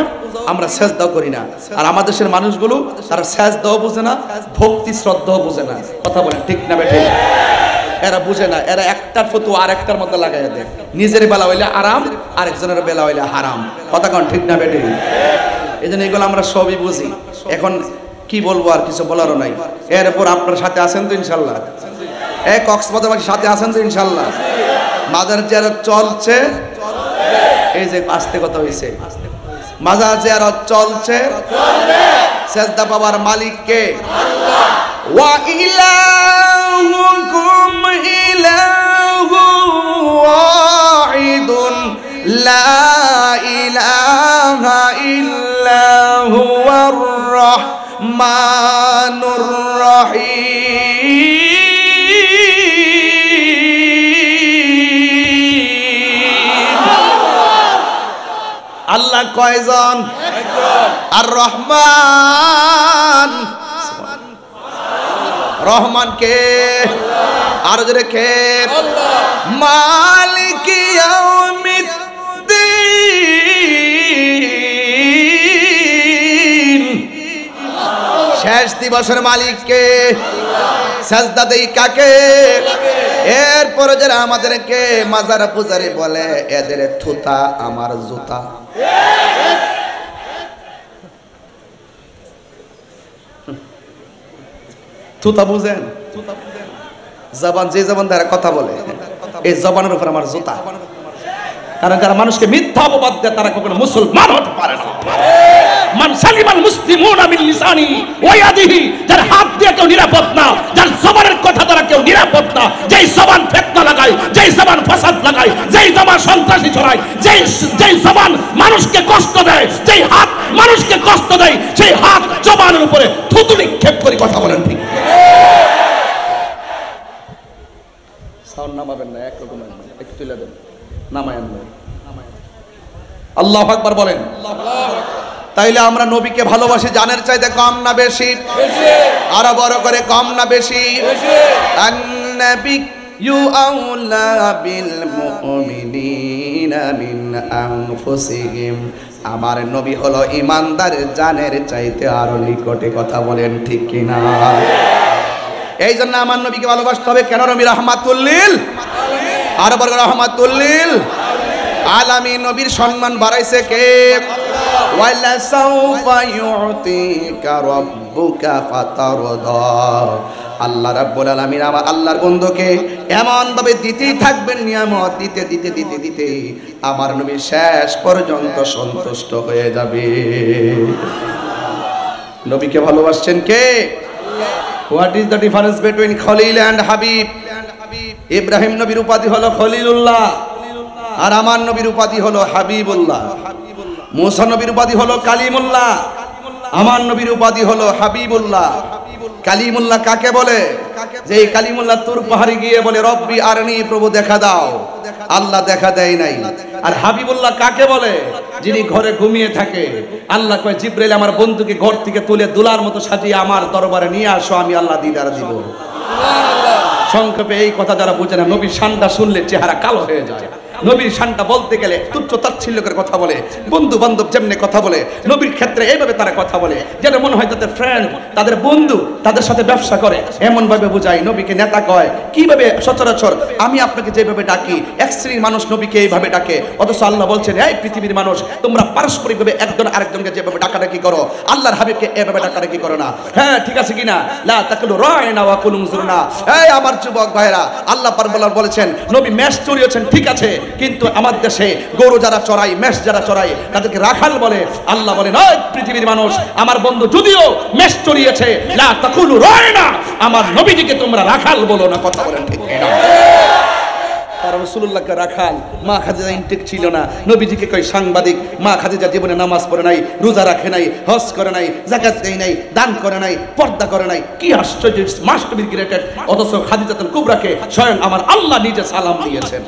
আমরা সেজদাও করি না। আর আমাদের দেশের মানুষগুলো তারা সেজদাও বুঝে না, ভক্তি শ্রদ্ধাও বুঝে না। কথা বলেন ঠিক না বেঠিক? এরা বুঝে না, এরা একটার ফতোয়া আরেকটার মধ্যে লাগাইয়া দেয়। নিজের বেলা হইলে আরাম, আরেকজনের বেলা হইলে হারাম। কথা কন ঠিক না বেঠিক? এই জন্য এগুলো আমরা সবই বুঝি। এখন কি বলবো, আর কিছু বলারও নাই। এরপর আপনার সাথে আছেন তো ইনশাল্লাহ? এই কক্সবাজার সাথে আছেন তো ইনশাল্লাহ? মাজার জিয়ারত চলছে, এই যে আস্তে কথা হইছে, মাজার জিয়ারত চলছে। সেজদা পাওয়ার মালিক কে? আল্লাহ। ওয়া ইলাহুকুম ইলাহু ওয়াহিদুন লা ইলাহা ইল্লা হুয়ার রাহমানুর রহিম। আল্লাহ কয়জন? আর রহমান, রহমান কে? আর জোরে কে? মালিক ইয়াউমিদ্দিন, শেষ দিবসের মালিক কে? সাজদা দেই কাকে? এরপরে যারা আমাদেরকে মাজার পূজারি বলে, এদের থুতা আমার জুতা। থুতা বুঝেন? জবান, যে জবান দ্বারা কথা বলে, এই জবানের উপর আমার জুতা। কারণ যারা মানুষকে মিথ্যা অপবাদ দেয় তারা কখনো মুসলমান হতে পারে না। মান সালিমাল মুসলিমুনা মিন লিসানি ওয়া ইয়াদিহি, যার হাত দিয়ে কেউ নিরাপদ না, যার জবানের কথা দ্বারা কেউ নিরাপদ না, যেই জবান ফিতনা লাগায়, যেই জবান ফাসাদ লাগায়, যেই জবান সন্ত্রাসী ছড়ায়, যেই জবান মানুষকে কষ্ট দেয়, যেই হাত মানুষকে কষ্ট দেয়, সেই হাত জবানের উপরে থুতু নিক্ষেপ করে কথা বলেন ঠিক? সাউন্ড নামাবেন না, একরকম একটু তুলে দেন, নামায়েন না। আল্লাহু আকবার বলেন। তাইলে আমরা নবীকে ভালোবাসি জানের চাইতে কম না বেশি? আরো বড় করে কম না বেশি? আন-নাবিয়্যু আউলা বিল মুমিনিনা মিন আনফুসিহিম, আমার নবী হলো ঈমানদারের জানের চাইতে আরো নিকটে। কথা বলেন ঠিক কিনা? এই জন্য আমার নবীকে ভালোবাসতে হবে। কেন? নবী রাহমাতুল লিল আলামিন। আরো বড় রাহমাতুল লিল আলামিন। নবীর সম্মান বাড়াইছে কে? ওয়ালা সাউফা ইউতিকা রাব্বুকা ফাতারদা, আল্লাহ রাব্বুল আলামিন আমার আল্লাহর বন্ধুকে এমন ভাবে দিতেই থাকবেন নিয়ামত, দিতে দিতে দিতে দিতে আমার নবী শেষ পর্যন্ত সন্তুষ্ট হয়ে যাবে। নবীকে ভালোবাসছেন কে? What is the difference between খলিল এন্ড হাবিব? ইব্রাহিম নবীর উপাধি হলো খলিলুল্লাহ, আর আমার নবীর উপাধি হলো হাবিবুল্লাহ। মুসা নবীর উপাধি হলো কালিমুল্লাহ, আমার নবীর উপাধি হলো হাবিবুল্লাহ। কালিমুল্লাহ কাকে বলে? যে কালিমুল্লাহ তুর পাহাড়ে গিয়ে বলে রব্বি আরনি, প্রভু দেখা দাও, আল্লাহ দেখা দেয় নাই। আর হাবিবুল্লাহ কাকে বলে? যিনি ঘরে ঘুমিয়ে থাকে, আল্লাহ কয় জিবরাইল আমার বন্ধুকে ঘর থেকে তুলে দুলার মতো সাজিয়ে আমার দরবারে নিয়ে আসো, আমি আল্লাহ দিদার দিব। সংক্ষেপে এই কথা যারা বুঝে না, নবীর শানটা শুনলে চেহারা কালো হয়ে যায়। নবীর শানটা বলতে গেলে তুচ্ছ তাচ্ছিল্যের কথা বলে, বন্ধু বান্ধব যেমনি কথা বলে, নবীর ক্ষেত্রে এইভাবে তারা কথা বলে যেন মনে হয় তাদের ফ্রেন্ড, তাদের বন্ধু, তাদের সাথে ব্যবসা করে, এমন ভাবে বুঝায়। নবীকে নেতা কয় কিভাবে? সচরাচর আমি আপনাকে যেভাবে ডাকি, এক শ্রেণীর মানুষ নবীকে এইভাবে ডাকে, অথচ আল্লাহ বলছেন এই পৃথিবীর মানুষ তোমরা পারস্পরিকভাবে একজন আরেকজনকে যেভাবে ডাকাডাকি করো, আল্লাহর হাবিবকে এভাবে ডাকাডাকি করো না। হ্যাঁ ঠিক আছে কিনা? লা তাকুলু রায়না ওয়া কুলু যুরনা। এই আমার যুবক ভাইরা, আল্লাহ পাক বলেছেন নবী মেষ চড়িয়েছেন, ঠিক আছে, কিন্তু আমার দেশে গরু যারা চড়াই, মেষ যারা চড়াই, তাদেরকে রাখাল বলে। আল্লাহ বলেন ওই পৃথিবীর মানুষ, আমার বন্ধু যদিও মেষ চড়িয়েছে, লা তাকুলু রায়না, আমার নবীজিকে তোমরা রাখাল বলো না। কথা বলেন ঠিক কিনা? কারণ রাসূলুল্লাহকে রাখাল, মা খাদিজা ইনটেক ছিল না, নবীজিকে কয় সাংবাদিক। মা খাদিজা জীবনে নামাজ পড়ে নাই, রোজা রাখে নাই, হজ করে নাই, যাকাত দেয় নাই, দান করে নাই, পর্দা করে নাই। কি আশ্চর্য, মাস্ট বি গ্রেটেড। অথচ খাদিজাতুল কুবরাকে স্বয়ং আমার আল্লাহ নিজে সালাম দিয়েছেন।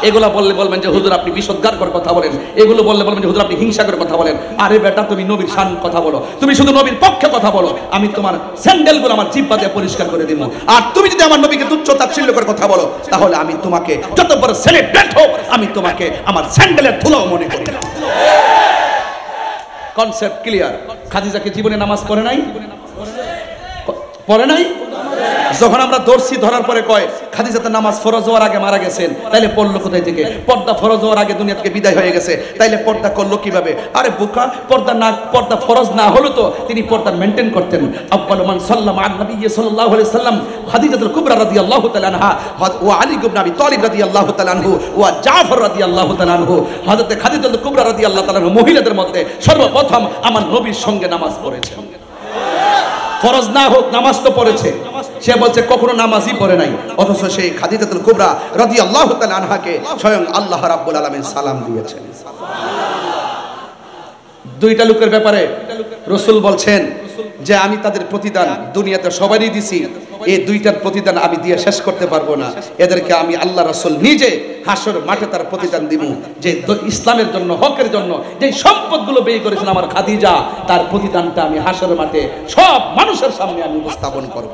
এগুলা বললে বলবেন যে হুজুর আপনি বিষোদ্গার করে কথা বলেন, এগুলো বললে বলবেন যে হুজুর আপনি হিংসা করে কথা বলেন। আরে বেটা, তুমি নবীর শান কথা বলো, তুমি শুধু নবীর পক্ষে কথা বলো, আমি তোমার স্যান্ডেলগুলো আমার জিহ্বা দিয়ে পরিষ্কার করে দিব। আর তুমি যদি আমার নবীকে তুচ্ছ তাচ্ছিল্য করে কথা বলো, তাহলে আমি তোমাকে যত বড় সেলিব্রেট হোক, আমি তোমাকে আমার স্যান্ডেলের ধুলাও মনে করি না। Concept clear? খাদিজাকে জীবনে নামাজ পড়ে নাই? পড়ে নাই? যখন আমরা দর্শি ধরার পরে কয় খাদিজা তো নামাজ ফরজ হওয়ার আগে মারা গেছেন, তাইলে পড়লো কোথায় থেকে? পর্দা ফরজ হওয়ার আগে দুনিয়া থেকে বিদায় হয়ে গেছে, তাইলে পর্দা করলো কিভাবে? আরে বোকা, পর্দা ফরজ না হলো তো তিনি পর্দা মেইনটেইন করতেন। আব্বালু মান সাল্লামা আন নবী সাল্লাল্লাহু আলাইহি সাল্লাম খাদিজাতুল কুবরা রাদিয়াল্লাহু তাআলা আনহা ওয়া আলী ইবনে আবি তালিব রাদিয়াল্লাহু তাআলা আনহু ওয়া জাফর রাদিয়াল্লাহু তাআলা আনহু। হযরত খাদিজাতুল কুবরা রাদিয়াল্লাহু তাআলা আনহু মহিলাদের মধ্যে সর্বপ্রথম আমার নবীর সঙ্গে নামাজ পড়েছেন। ফরজ না হোক নামাজ তো পড়েছে। সে বলছে কখনো নামাজই পড়ে নাই, অথচ সেই খাদিজাতুল কুবরা রাদিয়াল্লাহু তাআলা আনহাকে স্বয়ং আল্লাহ রাব্বুল আলামিন সালাম দিয়েছেন। দুইটা লোকের ব্যাপারে রাসূল বলছেন যে আমি তাদের প্রতিদান দুনিয়াতে সবারই দিছি, এই দুইটার প্রতিদান আমি দিয়ে শেষ করতে পারবো না। এদেরকে আমি আল্লাহ রাসূল নিজে হাসর মাঠে তার প্রতিদান দিব। যে ইসলামের জন্য, হকের জন্য যে সম্পদগুলো ব্যয় করেছেন আমার খাদিজা, তার প্রতিদানটা আমি হাসর মাঠে সব মানুষের সামনে আমি উপস্থাপন করব।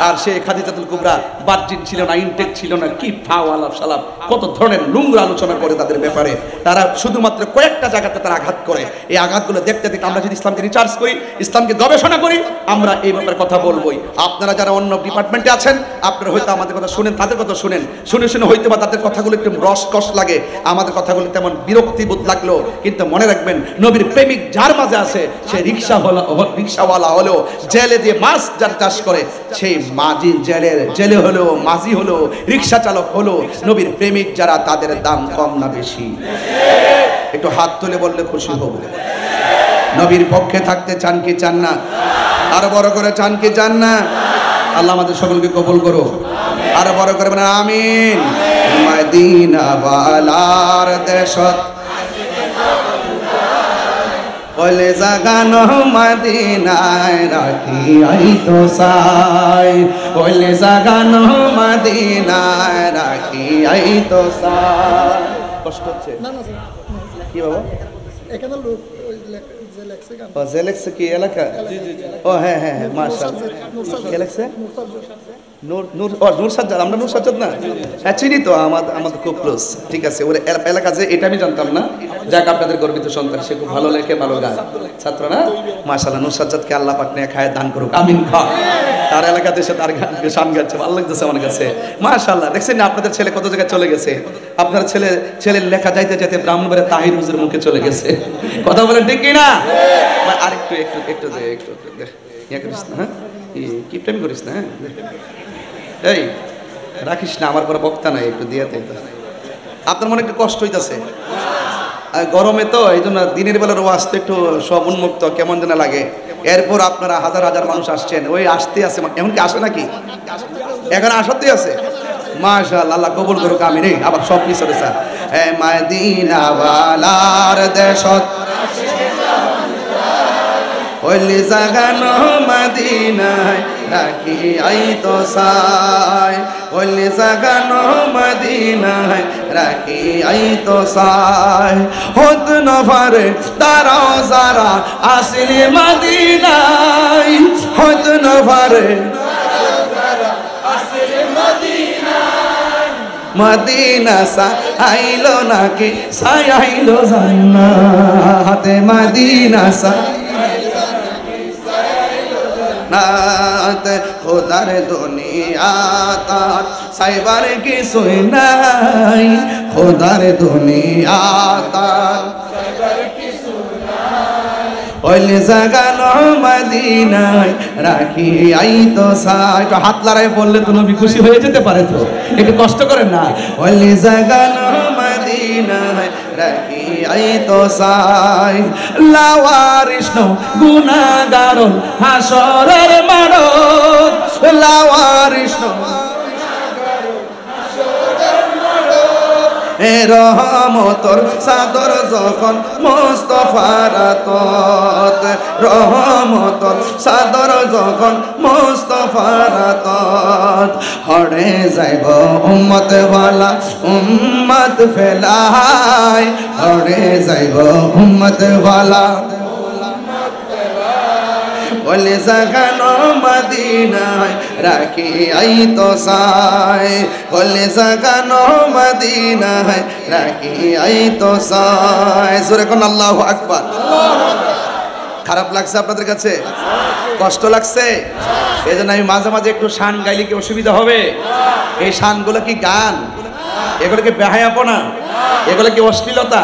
আর সেই খাদিজাতুল কুবরা বার্জিন ছিল না, ইনটেক ছিল না, কি ফাও আলাপ সালাপ, কত ধরনের নোংরা আলোচনা করে তাদের ব্যাপারে। তারা শুধুমাত্র কয়েকটা জায়গাতে তারা আঘাত করে। এই আঘাতগুলো দেখতে দেখতে আমরা যদি ইসলামকে রিসার্চ করি, ইসলামকে গবেষণা করি, আমরা এই ব্যাপারে কথা বলবোই। আপনারা যারা অন্য ডিপার্টমেন্টে আছেন, আপনারা হয়তো আমাদের কথা শুনেন, তাদের কথা শুনেন, শুনে শুনে হয়তো বা তাদের কথাগুলো একটু রসকস লাগে, আমাদের কথাগুলো তেমন বিরক্তিবোধ লাগলো, কিন্তু মনে রাখবেন নবীর প্রেমিক যার মাঝে আছে, সে রিক্সাওয়ালা হলেও, জেলে দিয়ে মাছ যার চাষ করে, সেই মাঝি জেলে হলেও, মাঝি হলেও, রিক্সা চালক হলো, নবীর প্রেমিক যারা, তাদের দাম কম না বেশি? একটু হাত তুলে বললে খুশি হব। নবীর পক্ষে থাকতে চান কি চান না? আরো বড় করে চান কি চান না? আল্লাহ আমাদের সকলকে কবুল করো। আরো বড় করে বলেন আমিন। মদিনা ওয়ালার দেশত বলে জাগানো মদিনায় রাখি আইতো সাই, বলে জাগানো মদিনায় রাখি আইতো সাই। কষ্ট হচ্ছে কি বাবা? এখানে লোক যে লেখছে গান, ও যে লেখছে কি এলাকা? ও হ্যাঁ হ্যাঁ হ্যাঁ, মাশাআল্লাহ। কে লেখছে? নূর সাজ্জাদ। আমরা নূর সাজ্জাদ না? হ্যাঁ চিনি তো, আমাদের খুব ক্লোজ। ঠিক আছে, ওর এলাকা যে, এটা আমি জানতাম না। যাক, আপনাদের গর্বিত সন্তান, সে খুব ভালো লেখে, ভালো গান, ছাত্র না? মাশাআল্লাহ, নূর সাজ্জাদকে আল্লাহ পাক নেক হায়াত দান করুক, আমিন। খা তার এলাকাতে এসে তার গান গাচ্ছে, ভালো লাগতেছে আমার কাছে। মাশাআল্লাহ, দেখছেন না আপনাদের ছেলে কত জায়গায় চলে গেছে? আপনার ছেলের লেখা যাইতে যাইতে ব্রাহ্মণবাড়িয়া তাহির হুজুর মুখে চলে গেছে। কথা বলেন ঠিক কি না? আর একটু ইয়া করিস না, হ্যাঁ কি প্রেম করিস না, হ্যাঁ এই রাখিস না, আমার পরে বক্তা নাই, একটু দিয়ে দে। আপনার মনে একটু কষ্ট হইতেছে গরমে, তো এই জন্য দিনের বেলার ওয়াজ তো একটু সব উন্মুক্ত, কেমন যেন লাগে। এরপর আপনারা হাজার হাজার মানুষ আসছেন, ওই আসতে আছে, এমনকি আসে নাকি? এখন আসাতেই আছে। মাশাআল্লাহ, আল্লাহ কবুল করুক, আমিন। আবার সব কিছু স্যার, এ মদিনা ওয়ালার দেশত ওইলি জাগানো মদিনায় রাখি আইতো সাই, ওইলি জাগানো মদিনায় রাখি আইতো সাই। হত নফারে তারাও যারা আসিলি মদিনায়, হত নফারে মদিনা সা আইলো নাকি সাই আইলো জান্নাত, মদিনা সা নাত খোদার দুনিয়া তার সাইবার কিছুই নাই, খোদার দুনিয়া তার সাইবার কিছুই নাই। ওইলে জাগানো মদিনায় রাখি আইতো সাই। একটু হাত লড়াই বললে তো নবী খুশি হয়ে যেতে পারে, তো একটু কষ্ট করেন না। ওইলে জাগানো মদিনায় রাখি আইতো সাই। লাওয়ারিস নো গুনাহগার হাসরের মাঠত, লাওয়ারিস নো এ রহমতর চাদর যখন মুস্তাফার আতত রহমতর চাদর যখন মুস্তাফার আতত হড়ে যাইব উম্মত ওয়ালা উম্মত ফেলাই হড়ে যাইব উম্মত ওয়ালা বলে জাগানো মদিনায় রাখি আই তো সাই বলে জাগানো মদিনায় রাখি আই তো সাই জোরে কোন আল্লাহু আকবার। খারাপ লাগছে আপনাদের কাছে? কষ্ট লাগছে? এই জন্য আমি মাঝে মাঝে একটু শান গাইলে কি অসুবিধা হবে? এই শানগুলো কি গান? এগুলো কি বেহায়াপনা? এগুলো কি অশ্লীলতা?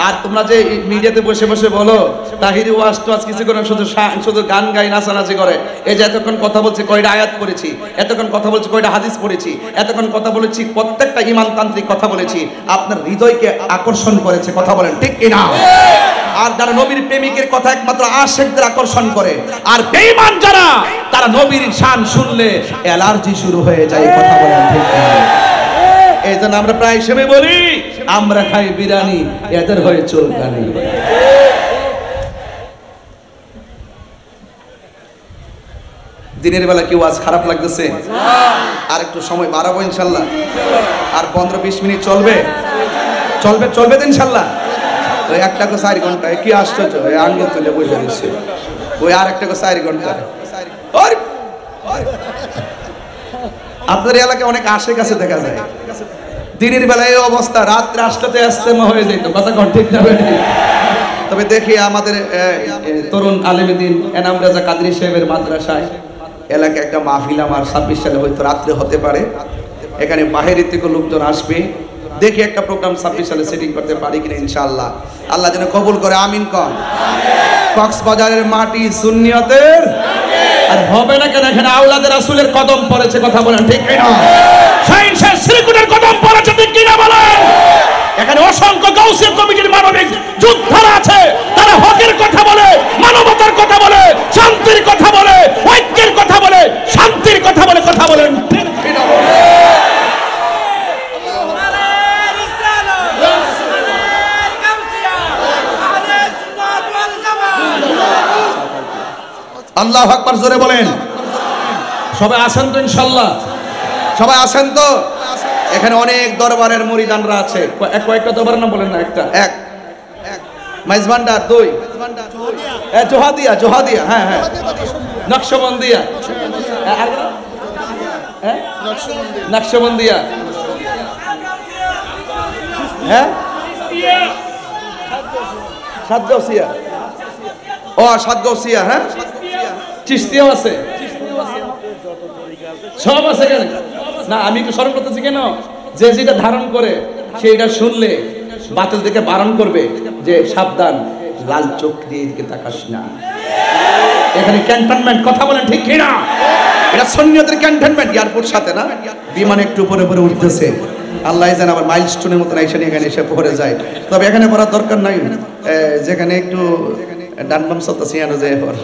আর তোমরা যে মিডিয়াতে বসে বসে বলো তাহিরি ওয়াজ টোয়াজ কিছু করে শুধু গান গাই নাচানাচি করে, এই যে এতক্ষণ কথা বলছে কয়টা আয়াত পড়েছি, এতক্ষণ কথা বলছি কয়টা হাদিস পড়েছি, এতক্ষণ কথা বলেছি প্রত্যেকটা ইমানতান্ত্রিক কথা বলেছি, আপনার হৃদয়কে আকর্ষণ করেছে, কথা বলেন ঠিক কিনা? আর যারা নবীর প্রেমিকের কথা একমাত্র আশিকদের আকর্ষণ করে, আর বেঈমান যারা তারা নবীর শান শুনলে অ্যালার্জি শুরু হয়ে যায়, কথা বলেন ঠিক কিনা? এই জন্য আমরা প্রায় হিসেবে বলি আমরা খাই বিরিয়ানি, এদের হয়ে চুলকানি। দিনের বেলা কেউ আজ খারাপ লাগতেছে? আর একটু সময় বাড়াবো ইনশাল্লাহ, আর 15-20 মিনিট চলবে চলবে চলবে তো ইনশাল্লাহ। ওই একটা 4 ঘন্টায় কি আশ্চর্য, ওই আঙ্গুল তুলে বসে দিচ্ছে, ওই আর একটা 4 ঘন্টা। আপনার এলাকায় অনেক আশে কাছে দেখা যায়, দিনের বেলায় এই অবস্থা, রাত্রে আসতে ইস্তেমা হয়ে যেত, কথা কোন ঠিক না? তবে দেখি আমাদের তরুণ আলেমদ্দিন এনাম রাজা কাদরি সাহেবের মাদ্রাসায় এলাকায় একটা মাহফিল আমার 26 সালে হয়তো রাত্রে হতে পারে, এখানে বাহিরের থেকে লোকজন আসবে, দেখি একটা প্রোগ্রাম 26 সালে সেটিং করতে পারি কিনা ইনশাআল্লাহ। আল্লাহ যেন কবুল করে, আমিন কন। কক্সবাজারের মাটি সুন্নিয়তের, আর হবে না কেন, এখানে আওলাদের রাসূলের কদম পড়েছে, কথা বলেন ঠিক কিনা? শাইন শেখ শ্রীকুটের কদম পড়েছে, ঠিক কিনা বলেন? এখানে অসংখ্য গাউসিয়া কমিটির মানবিক যোদ্ধারা আছে, তারা হকের কথা বলে, মানবতার কথা বলে, শান্তির কথা বলে, ঐক্যের কথা বলে, শান্তির কথা বলে, কথা বলেন ঠিক কিনা? আল্লাহু আকবার, জোরে বলেন। সবাই আসেন তো ইনশাআল্লাহ? সবাই আসেন তো? এখানে অনেক দরবারের মুরিদানরা আছে, কয়েকটা দরবারের নাম বলেন না? একটা এক মাইজভান্ডার, 2 জোহাদিয়া, জোহাদিয়া, হ্যাঁ হ্যাঁ, নকশবন্দিয়া, নকশবন্দিয়া, হ্যাঁ সাতগাউসিয়া, ও সাতগাউসিয়া, হ্যাঁ চিশতিয়াও আছে, সব আছে কেন না? আমি একটু স্মরণ করতেছি কেন, যে যেটা ধারণ করে সেইটা শুনলে বাতিল থেকে বারণ করবে যে সাবধান, লাল চোখ দিয়ে এদিকে তাকাস না। এখানে ক্যান্টনমেন্ট, কথা বলেন ঠিক কিনা? এটা সুন্নিয়তের ক্যান্টনমেন্ট, এয়ারপোর্ট সাথে না, বিমান একটু উপরে উপরে উঠতেছে, আল্লাহ জানে আবার মাইলস্টোনের মতন এসে এখানে এসে পড়ে যায়। তবে এখানে পড়ার দরকার নাই, যেখানে একটু ডান বাম চলতেছে এখানে যায় পর,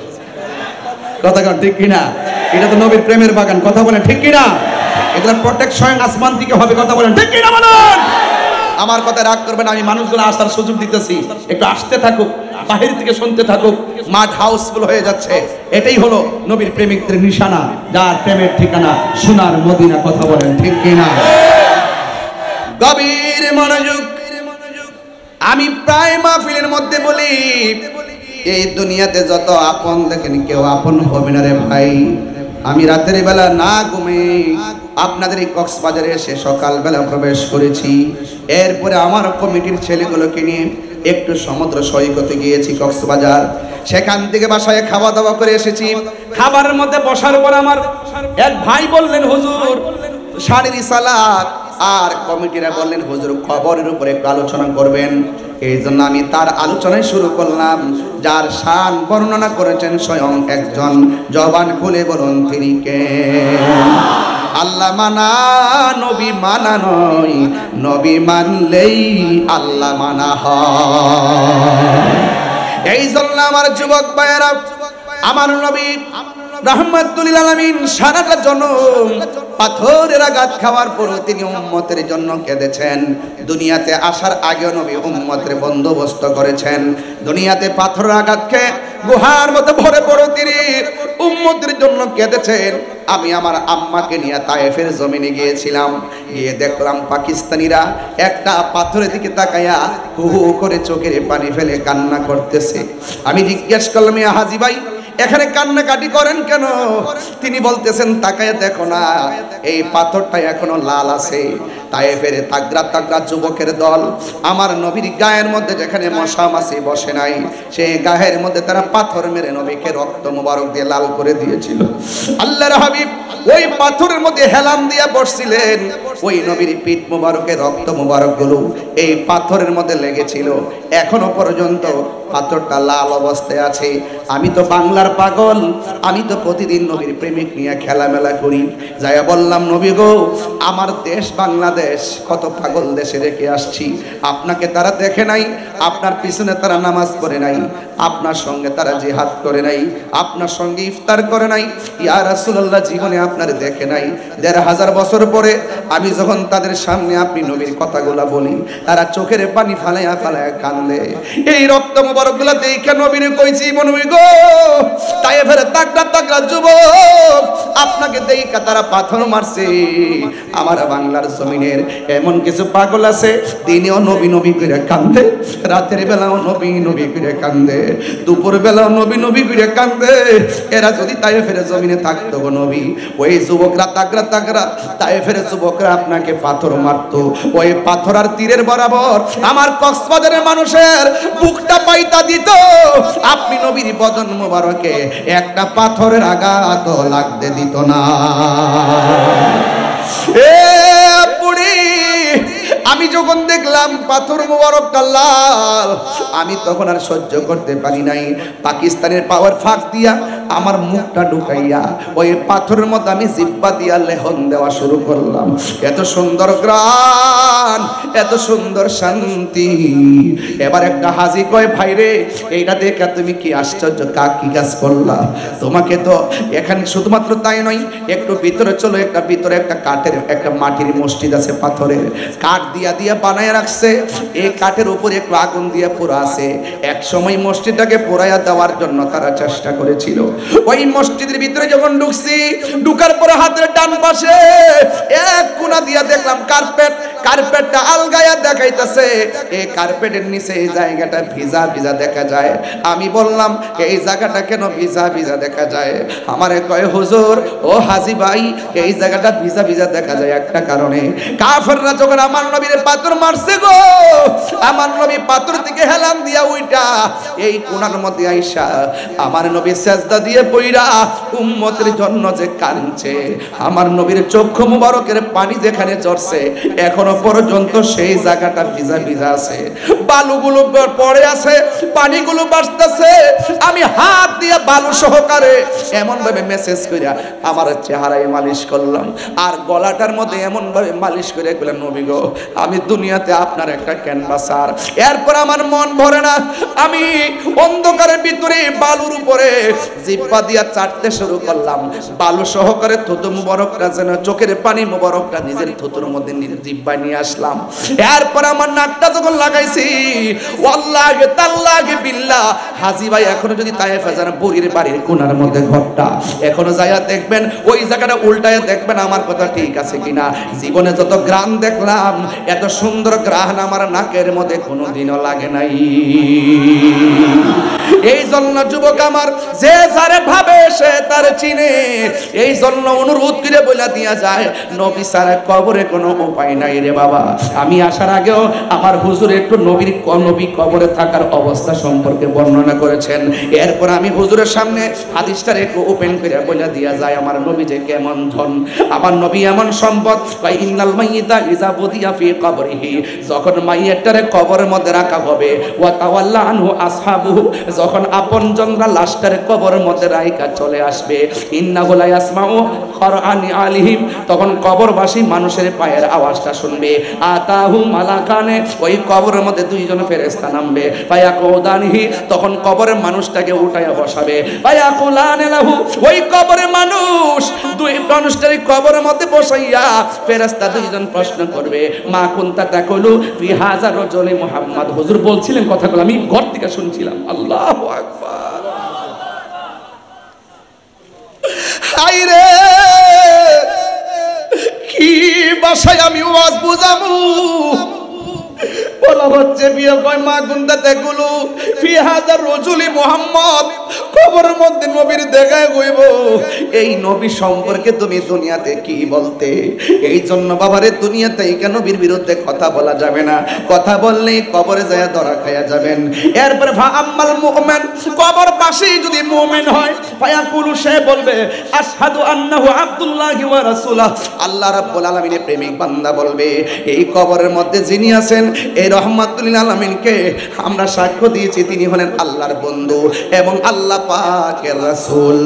কথা বলেন ঠিক কিনা? এটা তো নবীর প্রেমের বাগান, কথা বলেন ঠিক কিনা? এগুলা প্রোটেক্ট স্বয়ং আসমান থেকে হবে, কথা বলেন ঠিক কিনা বলেন? আমার কথা রাগ করবেন, আমি মানুষগুলো আসার সুযোগ দিতেছি, একটু আসতে থাকুক, বাহির থেকে শুনতে থাকুক, মাঠ হাউসফুল হয়ে যাচ্ছে। এটাই হলো নবীর প্রেমিকদের নিশানা, যার প্রেমের ঠিকানা সোনার মদিনা, কথা বলেন ঠিক কিনা? গভীর মনোযোগ। আমি প্রায় মাহফিলের মধ্যে বলি, এই দুনিয়াতে যত আপন দেখেন কেউ আপন হবে না রে ভাই। আমি রাতের বেলা না ঘুমিয়ে আপনাদের এই কক্সবাজারে এসে সকালবেলা প্রবেশ করেছি, এরপরে আমার কমিটির ছেলেগুলোকে নিয়ে একটু সমুদ্র সৈকতে গিয়েছি কক্সবাজার, সেখান থেকে বাসায় খাওয়া দাওয়া করে এসেছি। খাবারের মধ্যে বসার পর আমার এক ভাই বললেন, হুজুর শাড়ির সালাত, আর কমিটিরা বললেন হুজুর খবরের উপরে একটু আলোচনা করবেন। এই জন্য আমি তার আলোচনায় শুরু করলাম, যার শান বর্ণনা করেছেন স্বয়ং একজন, জবান খুলে বলুন তিনি কে? আল্লাহ মানা নবী মানা নয়, নবী মানলেই আল্লাহ মানা হয়। এই জন্য আমার যুবক ভাইয়েরা, আমার নবী রাহমাতুল লিল আলামিন সারাটা জনম পাথরের আঘাত খাওয়ার পরও তিনি উম্মতের জন্য কেঁদেছেন। দুনিয়াতে আসার আগেও নবী উম্মতের বন্দোবস্ত করেছেন। দুনিয়াতে পাথরের আঘাত খেয়ে গুহার মধ্যে ভরে পড়ে তিনি উম্মতের জন্য কেঁদেছেন। আমি আমার আম্মাকে নিয়ে তায়েফের জমিনে গিয়েছিলাম, গিয়ে দেখলাম পাকিস্তানিরা একটা পাথরের দিকে তাকায়া হু হু করে চোখের পানি ফেলে কান্না করতেছে। আমি জিজ্ঞেস করলাম, ইয়া হাজী ভাই, এখানে কান্নাকাটি করেন কেন? তিনি বলতেছেন, তাকায় দেখো না, এই পাথরটা এখনো লাল আছে। তায়েফের তাগড়া তাগড়া যুবকের দল আমার নবীর গায়ের মধ্যে যেখানে মশা মাছি বসে নাই, সেই গায়ের মধ্যে তারা পাথর মেরে নবীকে রক্ত মুবারক দিয়ে লাল করে দিয়েছিল। আল্লাহর হাবিব ওই পাথরের মধ্যে হেলান দিয়ে বসছিলেন, ওই নবীর পিঠ মুবারকের রক্ত মুবারক গুলো এই পাথরের মধ্যে লেগেছিল। এখনো পর্যন্ত পাথরটা লাল অবস্থায় আছে। আমি তো বাংলার পাগল, আমি তো প্রতিদিন নবীর প্রেমিক নিয়ে খেলামেলা করি। যাইয়া বললাম, নবী গো, আমার দেশ বাংলাদেশ কত পাগল দেশে রেখে আসছি, আপনাকে তারা দেখে নাই, আপনার পিছনে তারা নামাজ পড়ে নাই, আপনার সঙ্গে তারা জিহাদ করে নাই, আপনার সঙ্গে ইফতার করে নাই, ইয়া রাসূলুল্লাহ জীবনে আপনার দেখে নাই। ১৫০০ বছর পরে আমি যখন তাদের সামনে আপনি নবীর কথাগুলা বলি, তারা চোখের পানি ফালাইয়া ফালাইয়া কান্দে। এই রক্ত মুবারকগুলা দেখে নবীরে কইছি, নবী গো, তায়েফের তাগড়া তাগড়া যুবক আপনাকে দেখা তারা পাথর মারছে। আমার বাংলার জমিনের এমন কিছু পাগল আছে, দিনেও নবী নবী করে কান্দে, রাতের বেলাও নবী নবী করে কান্দে, দুপুর বেলাও নবী নবী করে কান্দে। এরা যদি তায়েফের জমিনে থাকতো গো নবী, ওই যুবকরা তাগড়া তাগড়া তায়েফের যুবকরা আপনাকে পাথর মারতো। ওই পাথর আর তীরের বরাবর আমার কক্সবাজারের মানুষের বুকটা পাইতা দিত। আপনি নবীর বদন মোবারকে একটা পাথরের আঘাত লাগতে দিত না। এ বুড়ি, আমি যখন দেখলাম পাথর মোবারকটা লাল, আমি তখন আর সহ্য করতে পারি নাই। পাকিস্তানের পাওয়ার ফাঁক দিয়া আমার মুখটা ঢুকাইয়া ওই পাথরের মধ্যে আমি জিব্বা দিয়া লেহন দেওয়া শুরু করলাম। এত সুন্দর গ্রান, এত সুন্দর শান্তি। এবার একটা হাজী কয়, ভাইরে, এইটা দেখে তুমি কি আশ্চর্য কি কাজ করলা? তোমাকে তো এখানে শুধুমাত্র তাই নয়, একটু ভিতরে চলো, একটা ভিতরে একটা কাঠের একটা মাটির মসজিদ আছে, পাথরের কাঠ দিয়া দিয়া বানায় রাখছে। এই কাঠের উপরে একটু আগুন দিয়ে পোড়া আছে। এক সময় মসজিদটাকে পোড়াইয়া দেওয়ার জন্য তারা চেষ্টা করেছিল। ওই মসজিদের ভিতরে যখন ঢুকছি, ঢুকার পরে হাতের ডান পাশে এক কোণা দিয়া দেখলাম কার্পেট। কার্পেটটা আলগায়া দেখাইতেছে, এই কার্পেটের নিচে এই জায়গাটা ভিজা ভিজা দেখা যায়। আমি বললাম, এই জায়গাটা কেন ভিজা ভিজা দেখা যায়? আমারে কয়, হুজুর ও হাজী ভাই, এই জায়গাটা ভিজা ভিজা দেখা যায় একটা কারণে, কাফেররা যখন আমার নবীর পাথর মারছে গো, আমার নবী পাথর থেকে হেলান দিয়া উইটা এই কোণার মধ্যে আইসা আমার নবী সেজদা দিয়ে পইরা উম্মতের জন্য যে কাঁদছে, আমার নবীর চক্ষু মুবারকের পানি যেখানে ঝরছে, এখনো পর্যন্ত সেই জায়গাটা ভিজা ভিজা আছে। বালুগুলো পড়ে আছে, পানিগুলো বাসতেছে। আমি হাত দিয়ে বালু সহকারে এমন ভাবে মেসেজ কইরা আমার চেহারায় মালিশ করলাম, আর গলাটার মধ্যে এমন ভাবে মালিশ করে বললাম, নবী গো, আমি দুনিয়াতে আপনার একটা ক্যানভাসার। এরপর আমার মন ভরে না, আমি অন্ধকারের ভিতরে বালুর উপরে জিব্বা দিয়া চাটতে শুরু করলাম। বালু সহকারে থুতু মুবারকটা যেন চোখের পানি মুবারকটা নিজের থুতুর মধ্যে নিজের জিব্বায় নিয়ে আসলাম। এরপর আমার নাকটা যখন লাগাইছি, ওয়াল্লাহি তাল্লাহি বিল্লাহ, হাজী ভাই এখনো যদি তায়েফে যান, বুড়ির বাড়ির কোণার মধ্যে ঘরটা এখনো যাইয়া দেখবেন, ওই জায়গাটা উল্টায় দেখবেন আমার কথা ঠিক আছে কিনা। জীবনে যত গ্রাম দেখলাম, এত সুন্দর গ্রাহন আমার নাকের মধ্যে কোনোদিনও লাগে নাই। এই জন্য যুবক আমার, যে যারে ভাবে সে তার চিনে। এই জন্য অনুরোধ করে বলে দিয়া যায়, নবী ছাড়া কবরে কোনো উপায় নাই রে বাবা। আমি আসার আগেও আমার হুজুর একটু নবী কবরে থাকার অবস্থা সম্পর্কে বর্ণনা করেছেন। এরপর আমি হুজুরের সামনে হাদিসটা একটু ওপেন করে বলে দিয়া যায়, আমার নবী যে কেমন ধন, আমার নবী এমন সম্পদ। ইন্নাল মাইয়িতা ইযা বুদিয়া ফি কবরিহি, যখন মাইয়াটারে কবরের মধ্যে রাখা হবে, ওয়া তাওয়াল্লা আনহু আসহাবুহু, যখন আপনজনরা লাশটারে কবরের মধ্যে রাইখা চলে আসবে, ইন্নাহু লা ইয়াসমাউ খরআনি আলিহিম, তখন কবরবাসী মানুষের পায়ের আওয়াজটা শুনবে। আতা ফাতাহু মালাকানে, ওই কবরের মধ্যে দুইজন ফেরেশতা নামবে। ফায়াকুদানিহি, তখন কবরের মানুষটাকে উঠায়া বসাবে। ফায়াকুলানে লাহু, ওই কবরের মানুষ দুই মানুষটাকে কবরের মধ্যে বসাইয়া ফেরেশতা দুইজন প্রশ্ন করবে, মা কুনতা তাকুলু ফি হাযা রাজুলি মুহাম্মদ। হুজুর বলছিলেন কথাগুলো, আমি ঘর থেকে শুনছিলাম। আল্লাহু আকবার। হায়রে কি ভাষায় আমি ওয়াজ বুঝাবো? বলা হচ্ছে বিয়ে কয় মা কুনতা তাকুলু ফি হাযা রাজুলি মুহাম্মদ, কবরের মধ্যে নবীর দেখায় হইব। এই নবী সম্পর্কে তুমি দুনিয়াতে কি বলতে? এই জন্য বাবারে দুনিয়াতে কেন নবীর বিরুদ্ধে কথা বলা যাবে না। কথা বললেই কবরে যায় ধরা খায়া যাবেন। এরপরে ফা আম্মাল মুমিন, কবর পাশে যদি মুমিন হয়, ফায়াকুলু, সে বলবে আশহাদু আন্নাহু আব্দুল্লাহি ওয়া রাসূলুহ, আল্লাহ রাব্বুল আলামিনের প্রেমিক বান্দা বলবে, এই কবরের মধ্যে যিনি আছেন এই রহমাতুল লিল আলামিনকে আমরা সাক্ষ্য দিয়েছি তিনি হলেন আল্লাহর বন্ধু এবং আল্লাহ পাকের রাসূল।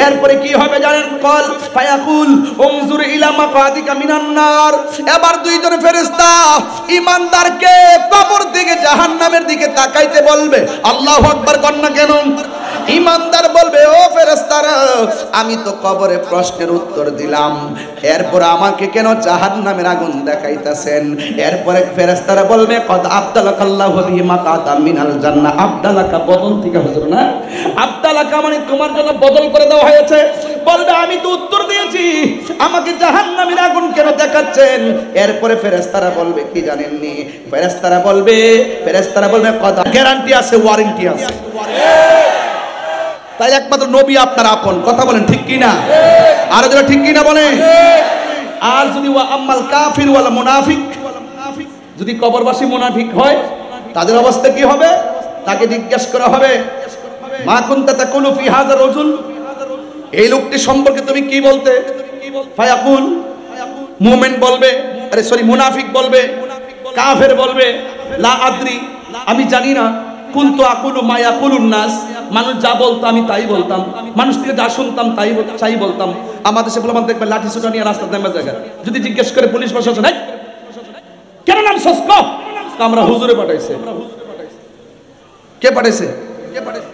এরপরে কি হবে জানেন? কল ফায়াকুল উনজুর ইলা মাকাদিকা মিনান নার, এবার দুইজন ফেরেশতা ঈমানদারকে কবর থেকে জাহান্নামের দিকে তাকাইতে বলবে। আল্লাহু আকবার কন্না কেন? ঈমানদার বলবে, ও ফেরেশতারা, আমি তো কবরে প্রশ্নের উত্তর দিলাম, এরপর আমাকে কেন জাহান্নামের আগুন দেখাইতাছেন? এরপরে ফেরেশতারা বলবে, কদ আবদালাকাল্লাহু বিহি মাকাদাম মিনাল জান্নাহ। আবদালাকা বদল থেকে হুজুর না, আবদালাকা মানে তোমার জন্য বদল করে দেওয়া হয়েছে। বলবে আমি তো উত্তর দিয়েছি, আমাকে জাহান্নামের আগুন কেন দেখাচ্ছেন? এরপরে ফেরেশতারা বলবে কি জানেননি? ফেরেশতারা বলবে কদ গ্যারান্টি আছে, ওয়ারেন্টি আছে। তাই একমাত্র নবী আপনার আপন। কথা বলেন ঠিক কি না? আর যারা ঠিক কি না বলে। আর যদি ওয়া আম্মাল কাফির ওয়াল মুনাফিক, যদি কবরবাসী মুনাফিক হয় তাদের অবস্থা কি হবে? তাকে জিজ্ঞেস করা হবে, মা কুনতা তাকুলু ফি হাযা রাজুল, এই লোকটি সম্পর্কে তুমি কি বলতে? ফায়াকুল, মুমিন বলবে, মুনাফিক বলবে, কাফের বলবে, লা আদ্রি, আমি জানি না, কুনতু আকুলু মা ইয়াকুলুন নাস, মানুষ যা বলতো আমি তাই বলতাম, মানুষ থেকে যা শুনতাম তাই বলতাম। আমাদের দেশে বললাম দেখবে লাঠি সুটা নিয়ে রাস্তার নেমে জায়গা, যদি জিজ্ঞেস করে পুলিশ প্রশাসন কেন নাম সস্ক, আমরা হুজুরে পাঠাইছে। কে পাঠাইছে?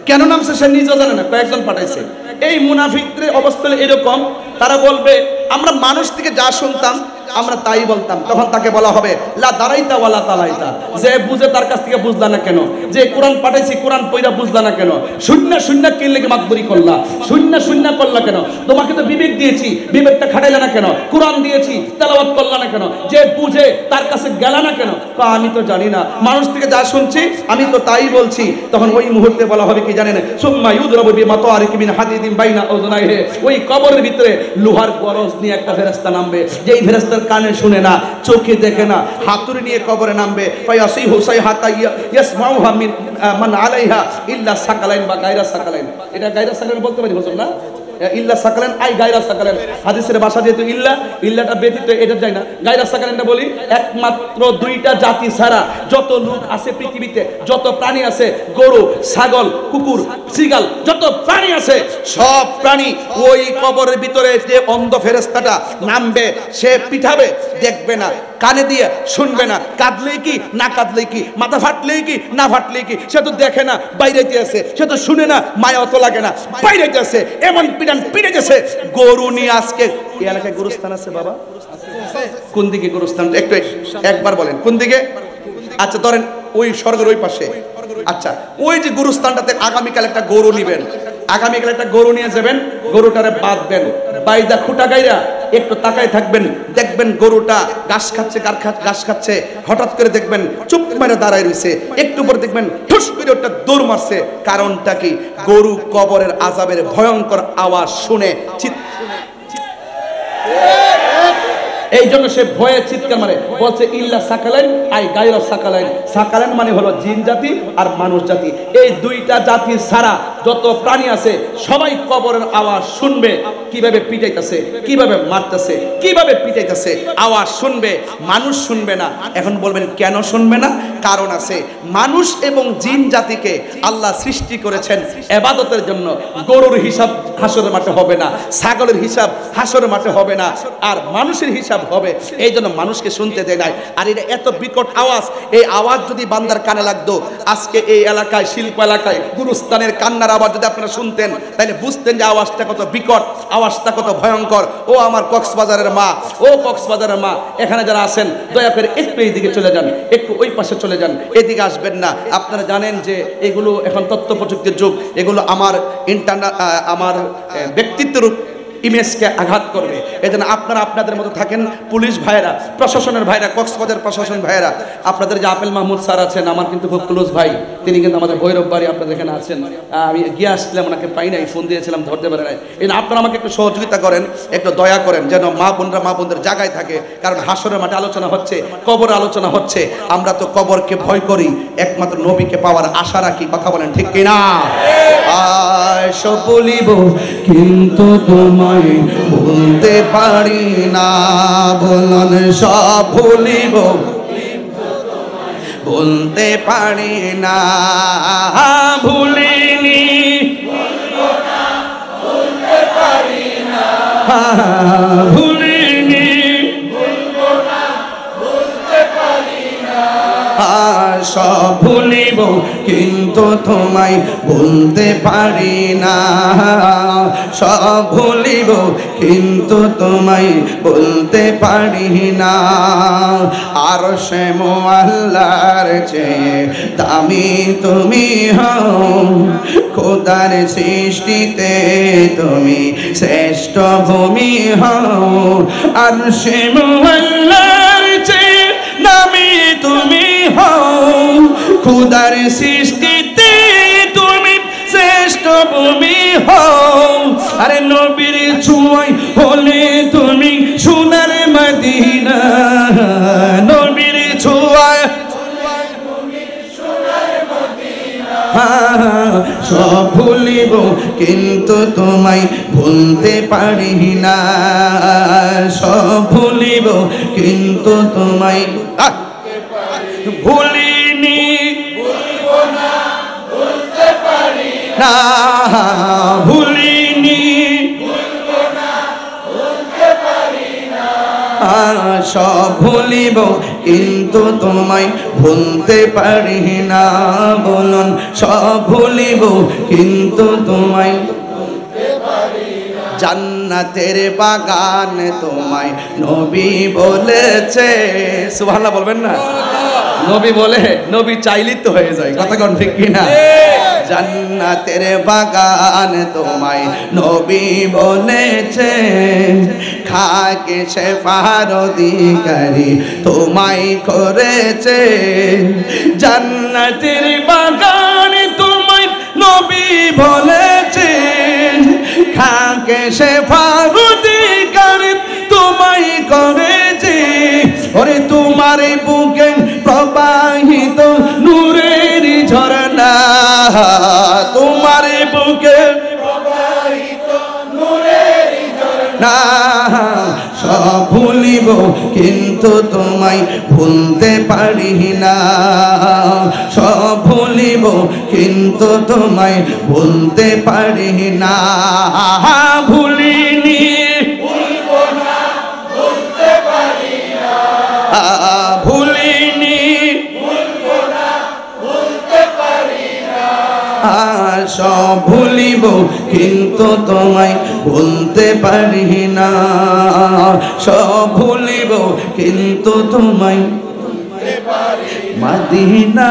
কেন নামছে সে নিজেও জানে না, কয়েকজন পাঠাইছে। এই মুনাফিকদের অবস্থা এরকম, তারা বলবে আমরা মানুষ থেকে যা শুনতাম আমরা তাই বলতাম। তখন তাকে বলা হবে লা দারাইতা ওয়ালা তালাইতা, যে বুঝে তার কাছ থেকে বুঝলা না কেন? যে কোরআন পাঠাইছি কোরআন পয়রা বুঝলা না কেন? শূন্য কি লেগে মাতবরি করলা? শূন্য করলা কেন? তোমাকে তো বিবেক দিয়েছি, বিবেকটা খাটাইলা না কেন? কোরআন দিয়েছি, তেলাওয়াত করলা না কেন? যে বুঝে তার কাছে গেলা না কেন? আমি তো জানি না, মানুষ থেকে যা শুনছি আমি তো তাই বলছি। তখন ওই মুহূর্তে বলা হবে কি জানেন? সুম্মা ইউদরাবু বিমাতারিকি মিন হাদিদিন বাইনা উযুনাইহি, ওই কবরের ভিতরে লোহার গরজ নিয়ে একটা ফেরেশতা নামবে, যেই ফেরেশতার কানে শুনে না, চোখে দেখে না, হাতুড়ি নিয়ে কবরে নামবে। ফায়াসিহু সাইহাতা ইয়াসমাউহা মিন মান আলাইহা ইল্লা সাকালাইন বা গায়রা সাকালাইন। এটা গায়রা সাকালাইন বলতে পারি হুজুর না? ইল্লা সাকালাইন আই গায়রা সাকালাইন, হাদিসের ভাষা যেহেতু ইল্লাটা ব্যতীত এটা যায় না, গায়রা সাকালাইনটা বলি। একমাত্র দুইটা জাতি ছাড়া যত লোক আছে পৃথিবীতে, যত প্রাণী আছে, গরু, ছাগল, কুকুর, সিগাল, যত প্রাণী আছে সব প্রাণী ওই কবরের ভিতরে যে অন্ধ ফেরেশতাটা নামবে, সে পিঠাবে, দেখবে না, কানে দিয়ে শুনবে না, কাঁদলেই কি না কাঁদলেই কি, মাথা ফাটলেই কি না ফাটলেই কি, সে তো দেখে না, বাইরেতে আছে, সে তো শুনে না, মায়া অত লাগে না, বাইরেতে আছে, এমন পিটান পিটেছে। গরু নিয়ে আজকে এই এলাকায় গরুস্থান আছে বাবা? কোন দিকে গরুস্থান? একটু একবার বলেন কোন দিকে? আচ্ছা ধরেন ওই স্বর্গের ওই পাশে। আচ্ছা ওই যে গরুস্থানটাতে আগামীকাল একটা গরু নিবেন, আগামীকাল একটা গরু নিয়ে যাবেন, গরুটারে বাঁধবেন, বাইদা খুঁটা গাইরা একটু তাকায় থাকবেন, দেখবেন গরুটা ঘাস খাচ্ছে, ঘাস খাচ্ছে, হঠাৎ করে দেখবেন চুপ মেরে দাঁড়ায় রয়েছে, একটু পরে দেখবেন ঠুস করে ওটা দৌড় মারছে। কারণটা কি? গরু কবরের আযাবের ভয়ঙ্কর আওয়াজ শুনে এই জন্য সে ভয়ে চিৎকার মারে, বলছে ইল্লা সাকালাইন আই গায়রা সাকালাইন। সাকালাইন মানে হলো জিন জাতি আর মানুষ জাতি, এই দুইটা জাতি ছাড়া যত প্রাণী আছে সবাই কবরের আওয়াজ শুনবে, কিভাবে পিটাইতেছে, কিভাবে মারতেছে, কিভাবে পিটাইতেছে, আওয়াজ শুনবে, মানুষ শুনবে না। এখন বলবেন কেন শুনবে না? কারণ আছে, মানুষ এবং জিন জাতিকে আল্লাহ সৃষ্টি করেছেন ইবাদতের জন্য। গরুর হিসাব হাসরের মাঠে হবে না, ছাগলের হিসাব হাসরের মাঠে হবে না, আর মানুষের হিসাব হবে, এই জন্য মানুষকে শুনতে দেয় নাই। আর এটা এত বিকট আওয়াজ, এই আওয়াজ যদি বান্দার কানে লাগতো, আজকে এই এলাকায়, শিল্প এলাকায় গুরুস্থানের কান্নার আওয়াজ যদি আপনারা শুনতেন, তাহলে বুঝতেন যে আওয়াজটা কত বিকট, আওয়াজটা কত ভয়ঙ্কর। ও আমার কক্সবাজারের মা, ও কক্সবাজারের মা, এখানে যারা আছেন দয়া করে একটু এইদিকে চলে যান, একটু ওই পাশে চলে যান, এদিকে আসবেন না। আপনারা জানেন যে এগুলো এখন তথ্য প্রযুক্তির যুগ, এগুলো আমার আমার ব্যক্তিত্বের ইমেজকে আঘাত করবে। এজন্য আপনারা আপনাদের মতো থাকেন। পুলিশ ভাইরা, প্রশাসনের ভাইরা, কক্সবাজার প্রশাসন ভাইরা, আপনাদের যে আপেল মাহমুদ স্যার আছেন, আমার কিন্তু খুব ক্লোজ ভাই, তিনি কিন্তু আমাদের ভৈরব বাড়ি, আপনাদের এখানে আছেন। আমি গিয়ে আসছিলাম, ওনাকে পাই নাই, ফোন দিয়েছিলাম, ধরতে পারে নাই। এই আপনারা আমাকে একটু সহযোগিতা করেন, একটু দয়া করেন, যেন মা বোনদের জায়গায় থাকে। কারণ হাসরের মাঠে আলোচনা হচ্ছে, কবর আলোচনা হচ্ছে। আমরা তো কবরকে ভয় করি, একমাত্র নবীকে পাওয়ার আশা রাখি। কথা বলেন ঠিক কিনা? সব বলিব কিন্তু তোমায় বলতে পারি না, বলন সব ভুলিব বলতে পারি না, ভুলিনি বলতে পারি না, ভুলিনি বলতে পারি না, সব ভুলিব কিন্তু তোমায় বলতে পারি না, সব ভুলিব কিন্তু তোমায় বলতে পারি না। আর সে মোয়াল্লার চেয়ে দামি তুমি হও, খোদার সৃষ্টিতে তুমি শ্রেষ্ঠ ভূমি হও। আর সে মোয়াল্লার চেয়ে দামি তুমি হও, খোদার সৃষ্টিতে তুমি শ্রেষ্ঠ ভূমি হও। আরে নবীর ছোঁয়ায় হলে তুমি সোনার মদিনা, নবীর ছোঁয়ায় সব ভুলিব কিন্তু তোমায় ভুলতে পারি না, সব ভুলিব কিন্তু তোমায় ভুলিনি বলতে পারি না, ভুলিনি বলতে পারি না, সব ভুলিব কিন্তু তোমায় ভুলতে পারি না, বলুন সব ভুলিব কিন্তু তোমায় ভুলতে পারি না। জান্নাতের বাগান তোমায় নবী বলেছে, সুবহানাল্লাহ বলবেন না? নবী বলে, নবী চাইলেই তো হয়ে যায়। কথা কোন ঠিক কিনা? জান্নাতের বাগান তোমায় নবী বলেছে, খাকে শেফার অধিকারী তোমায় করেছে। জান্নাতের বাগান তোমায় নবী বলেছে, খাকে শেফার অধিকারী তোমায় করেছে। ওরে তোমার বুকে প্রবাহিত নূরের ঝরনা, তোমার বুকে প্রবাহিত নূরের ঝরনা, সব ভুলিব কিন্তু তোমায় ভুলতে পারি না, সব ভুলিব কিন্তু তোমায় ভুলতে পারি না, ভুলিনি ভুলবো না বলতে পারি না, ভুলিনি ভুলবো না বলতে পারি না, সব ভুলিব কিন্তু তোমায় ভুলতে পারি না, সব ভুলিব কিন্তু তোমায় ভুলতে পারি না। মদিনা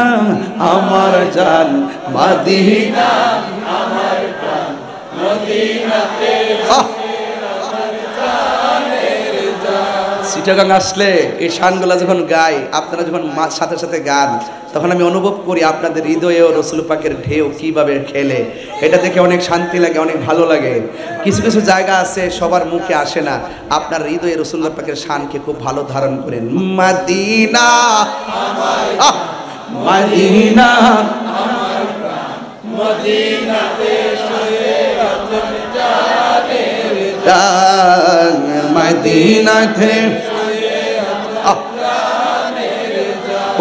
আমার জান, মদিনা আমার প্রাণ, মদিনাতে চিটাগাং আসলে এই শানগুলা যখন গাই, আপনারা যখন সাথে সাথে গান, তখন আমি অনুভব করি আপনাদের হৃদয়েও রসুল পাকের ঢেউ কিভাবে খেলে। এটা দেখে অনেক শান্তি লাগে, অনেক ভালো লাগে। কিছু কিছু জায়গা আছে সবার মুখে আসে না, আপনার হৃদয়ে রসুল পাকের শানকে খুব ভালো ধারণ করেন। মদিনা মদিনা মদিনাতে মদিনাতে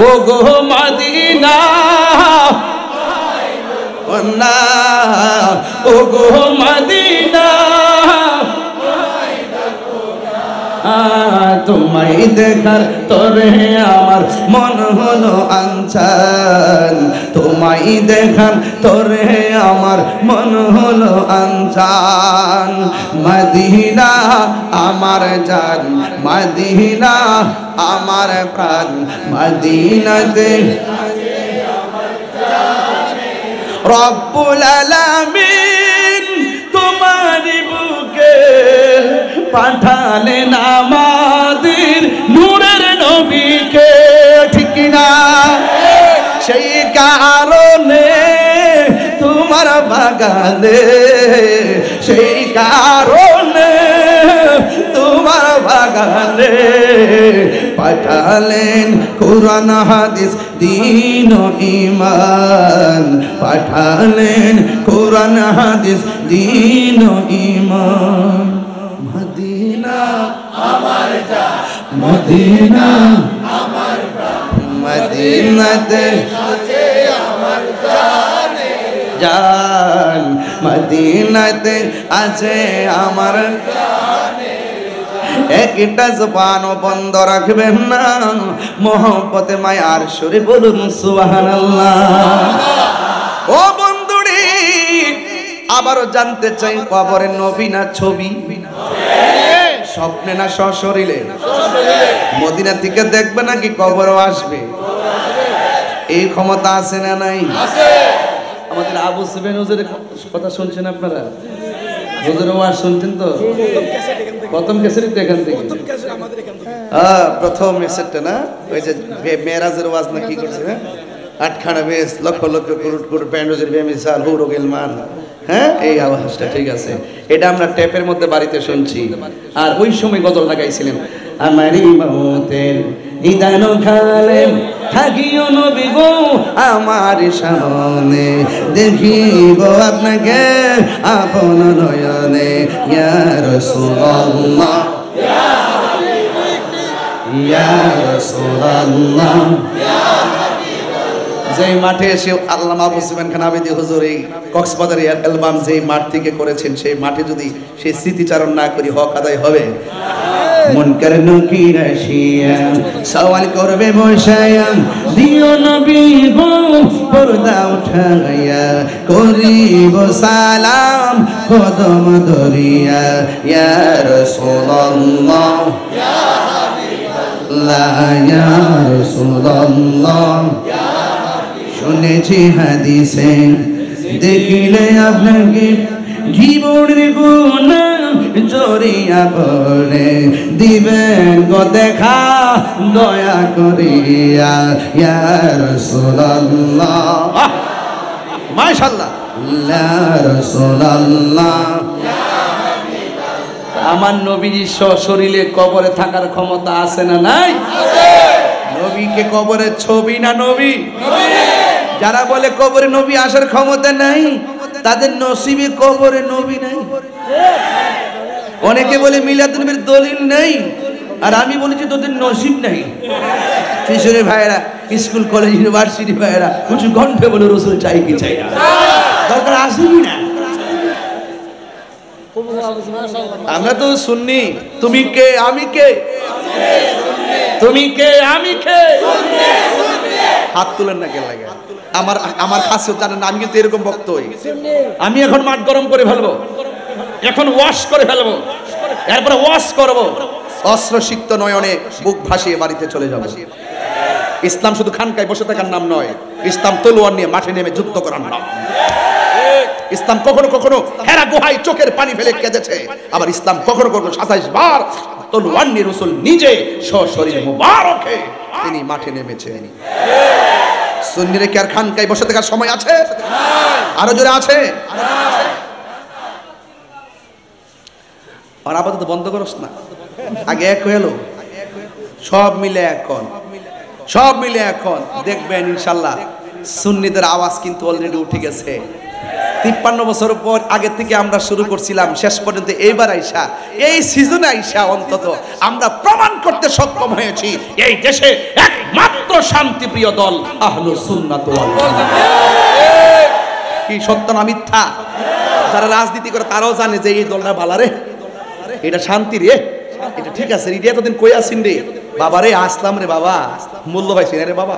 ও গো মদিনা, ও গো মদিনা, তোমায় দেখার তরে আমার মন হলো আনচান, তোমায় দেখার তরে আমার মন হলো আনচান। মদিনা আমার জান, মদিনা আমার প্রাণ, মদিনাতে রব্বুল আলামিন তোমার বুকে পাঠালেন আমাদের নূরের নবীকে, ঠিক না? সেই কারণে তোমার বাগানে, সেই কারণে তোমার বাগানে পাঠালেন কুরআন হাদিস দ্বীন ও ঈমান, পাঠালেন কুরআন হাদিস দ্বীন ও ঈমান। মদিনা আমার জান, মদিনা আমার প্রাণ, মদিনাতে আছে আমার জান, মদিনাতে আছে আমার একটা জবান বন্ধ রাখবেন না, মোহব্বতে মায়ার সুরে বলুন সুবহানাল্লাহ। ও বন্ধুরে, আবারও জানতে চাই কবরে নবী না ছবি? স্বপ্নে না সশরীরে? মদিনা থেকে দেখবে নাকি কবরও আসবে? এই ক্ষমতা আছে না নাই? আমাদের আবু সুফিয়ান হুজুরের কথা শুনছেন আপনারা? হুজুরের ওয়াজ শুনছেন তো? প্রথম ক্যাসেট তো এখান থেকে, প্রথম ক্যাসেটটা না? ওই যে মেরাজের ওয়াজ না কি করছে, আটখানা বেশ লক্ষ লক্ষ কোটি কোটি প্যান্ডোজের বেমিসাল হুরো গেলমান, হ্যাঁ এই আওয়াজটা ঠিক আছে। এটা আমরা টেপের মধ্যে বাড়িতে শুনছি। আর ওই সময় গজল লাগাইছিলেন, আমারই মতের ইদানো খালেন থাকিও নবী গো আমার সামনে, দেখিব আপনাকে আপন নয়নে, ইয়া রাসূলুল্লাহ ইয়া রাসূলুল্লাহ। যেই মাঠে এসে আল্লামা আবু সুফিয়ান খান আবেদী হুজুর এই কক্সবাজারের অ্যালবাম যেই মাঠ থেকে করেছেন, সেই মাঠে যদি সেই স্মৃতিচারণ না করি হক আদায় হবে? মুনকার নকির আসিয়া সওয়াল করবে বসায়া, দিও নবী গো পর্দা উঠাইয়া, করিব সালাম কদম ধরিয়া, ইয়া রাসূলুল্লাহ ইয়া হাবিবাল্লাহ ইয়া রাসূলুল্লাহ। শুনেছি হাদিসে দেখিলে আপনাকে জীবনের গুনাহ জড়িয়া পড়ে, দিবেন গো দেখা দয়া করিয়া, ইয়া রাসূলুল্লাহ মাশাআল্লাহ ইয়া রাসূলুল্লাহ। আমার নবীর শরীরে কবরে থাকার ক্ষমতা আছে না নাই? নবীকে কবরে ছবি না নবী? যারা বলে কবরে নবী আসার ক্ষমতা নাই, তাদের নসিবে কবরে নবী নাই। অনেকে বলে মিলাদুন নবীর দলিল নেই, আর আমি বলেছি তোদের নসিব নাই। কিশোরী ভাইয়েরা, স্কুল কলেজ ইউনিভার্সিটি ভাইয়েরা কিছু কণ্ঠে বলে রসুল চাই কি চাই না, দরকার আসেনি না। আমরা তো শুননি তুমি কে আমি কে, তুমি কে আমি কে, হাত তুলেন না কে লাগে। আমার খাসিয়ত জানেন না, আমি কিন্তু এরকম বক্ত হই। আমি এখন মাঠ গরম করে ফেলবো, এখন ওয়াশ করে ফেলবো, এরপরে ওয়াশ করব, অস্ত্র সিক্ত নয়নে বুক ভাসিয়ে বাড়িতে চলে যাব। ইসলাম শুধু খানকায় বসে থাকার নাম নয়, ইসলাম তলোয়ার নিয়ে মাঠে নেমে যুদ্ধ করার নাম। ইসলাম কখনো কখনো হেরা গুহায় চোখের পানি ফেলে কেঁদেছে, আবার ইসলাম কখনো কখনো 27 বার তলোয়ার নিয়ে রাসূল নিজে সশরীরে মুবারকে তিনি মাঠে নেমেছেন। সুন্নিরে কি আর খানকায় বসে থাকার সময় আছে? আরো জোরে আছে? আর আপাতত বন্ধ করস না, আগে এক হলো সব মিলে এখন, সব মিলে এখন দেখবেন ইনশাল্লাহ সুন্নিদের আওয়াজ কিন্তু অলরেডি উঠে গেছে। 53 বছর পর আগে থেকে আমরা শুরু করছিলাম, শেষ পর্যন্ত এইবার আইসা এই সিজনে আইসা অন্তত আমরা প্রমাণ করতে সক্ষম হয়েছি এই দেশে একমাত্র শান্তিপ্রিয় দল আহলুস সুন্নাত ওয়াল জামাত। কি সত্য না মিথ্যা? যারা রাজনীতি করে তারাও জানে যে এই দলটা ভালো রে, এটা শান্তি রে, এটা ঠিক আছে, রেডি এতদিন কই আসিন রে বাবা রে, আসলাম রে বাবা, মূল্য পাইছি রে বাবা,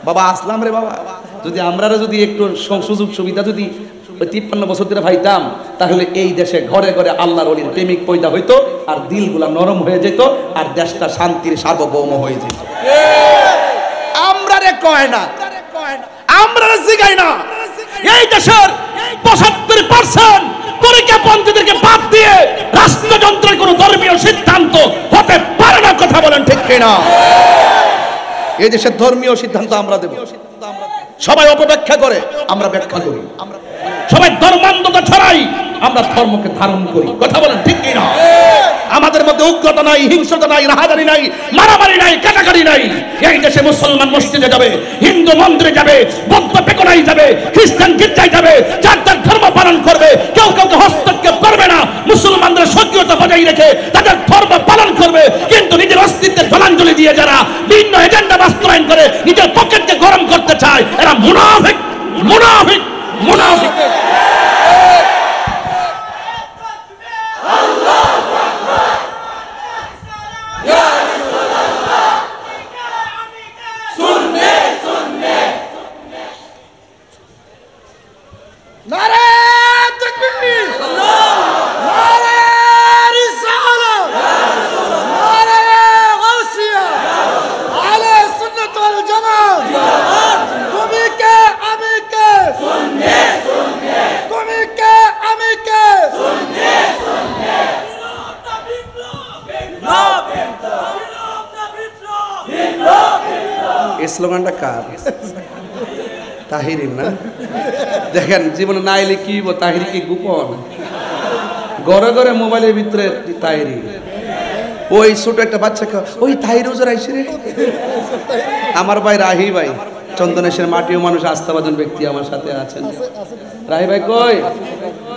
বাবা আসলাম রে বাবা। যদি আমরা যদি একটু সুযোগ সুবিধা যদি 53 বছর ধরে পাইতাম, তাহলে এই দেশে ঘরে ঘরে আল্লাহর ওলির প্রেমিক পয়দা হইতো, আর দিলগুলা নরম হয়ে যেত, আর দেশটা শান্তির সার্বভৌম হয়ে যেত। আমরা রে কয় না, আমরা রে জিগাই না, এই দেশের 75% তরিকাপন্থীদেরকে বাদ দিয়ে রাষ্ট্রযন্ত্রের কোন ধর্মীয় সিদ্ধান্ত হতে পারে না। কথা বলেন ঠিক কিনা? এই দেশের ধর্মীয় সিদ্ধান্ত আমরা দেব। সবাই অপব্যাখ্যা করে, আমরা ব্যাখ্যা করি। সবাই ধর্মান্ধতা ছড়াই, আমরা ধর্মকে ধারণ করি। কথা বলেন ঠিক কিনা? আমাদের মধ্যে উগ্রতা নাই, হিংসতা নাই, রাহাজানি নাই, মারামারি নাই, কাটাকাটি নাই। এই দেশে মুসলমান মসজিদে যাবে, হিন্দু মন্দিরে যাবে, বৌদ্ধ পেকোনায় যাবে, খ্রিস্টান গির্জায় যাবে, যার যার ধর্ম পালন করবে, কেউ কাউকে হস্তক্ষেপ করবে না। মুসলমানদের সক্রিয়তা বজায় রেখে তাদের ধর্ম পালন করবে, কিন্তু নিজের অস্তিত্বের জলাঞ্জলি দিয়ে যারা ভিন্ন এজেন্ডা বাস্তবায়ন করে নিজের পকেটকে গরম করতে চায়, এরা মুনাফিক, মুনাফিক, মুনাফিক। নারে তাকবীর, নারে রিসালাত, নারে গাউসিয়া, আহলে সুন্নাত ওয়াল জামাত। তুমি কে আমি কে, তুমি কে আমি কে, এই স্লোগানটা কার? তাহিরির না? দেখেন জীবনে না এলে কি তাহিরি কি গোপন, ঘরে ঘরে মোবাইলের ভিতরে তাহিরি। ওই ছোট একটা বাচ্চাকে ওই তাহির ওজোর আইসি রে। আমার ভাই রাহি ভাই, চন্দনেশের মাটিও মানুষ, আস্থাভাজন ব্যক্তি আমার সাথে আছেন। রাহি ভাই কই?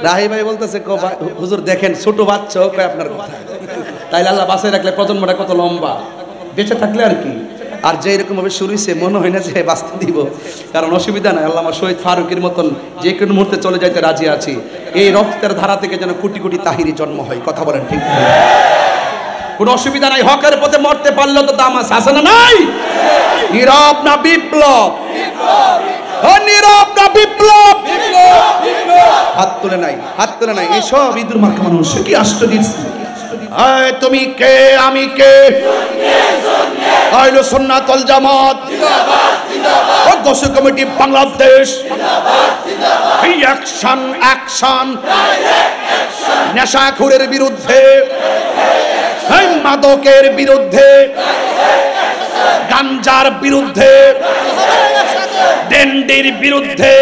রাহি ভাই বলতেছে হুজুর দেখেন ছোট বাচ্চা কই আপনার কথা। তাইলে আল্লাহ বাঁচাই রাখলে প্রজন্মটা কত লম্বা, বেঁচে থাকলে আর কি। আর যে এরকম ভাবে শুরু হয়েছে মনে হয় না যে বাঁচতে দিব, কারণ অসুবিধা নাই, আল্লামা শহীদ ফারুকের মতন যে কোনো মুহূর্তে চলে যাইতে রাজি আছি। এই রক্তের ধারা থেকে যেন কোটি কোটি তাহিরি জন্ম হয়। কথা বলেন ঠিক? কোনো অসুবিধা নাই, হকের পথে মরতে পারলে তো দাম আছে না নাই? নীরব না বিপ্লব, নীরব না বিপ্লব, হাত তুলে নাই, হাত তুলে নাই। এইসব ইঁদুর মার্কা মানুষ কি আশ্চর্য। তুমি কে আমি কে, আহলে সুন্নাত ওয়াল জামাত, অধ্যক্ষ কমিটি বাংলাদেশ, অ্যাকশন অ্যাকশন, নেশাখোরের বিরুদ্ধে, মাদকের বিরুদ্ধে, গাঞ্জার বিরুদ্ধে, ডেন্ডির বিরুদ্ধে,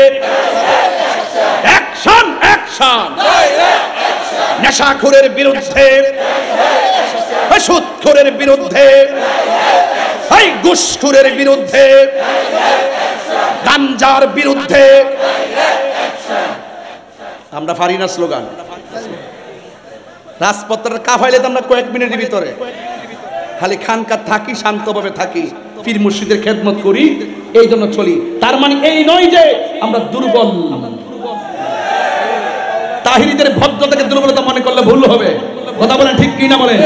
অ্যাকশন অ্যাকশন, নেশাখোরের বিরুদ্ধে, সুদখোরের বিরুদ্ধে, ঘুষখোরের বিরুদ্ধে, গাঞ্জার বিরুদ্ধে। আমরা পারি না স্লোগান, রাজপথের কাফাইলে তো আমরা কয়েক মিনিটের ভিতরে খালি খানকা থাকি, শান্তভাবে থাকি, পীর মুর্শিদের খেদমত করি, এই জন্য চলি। তার মানে এই নয় যে আমরা দুর্বল। তাহিরিদের ভদ্রতাকে দুর্বলতা মনে করলে ভুল হবে। কথা বলেন ঠিক কি না বলেন?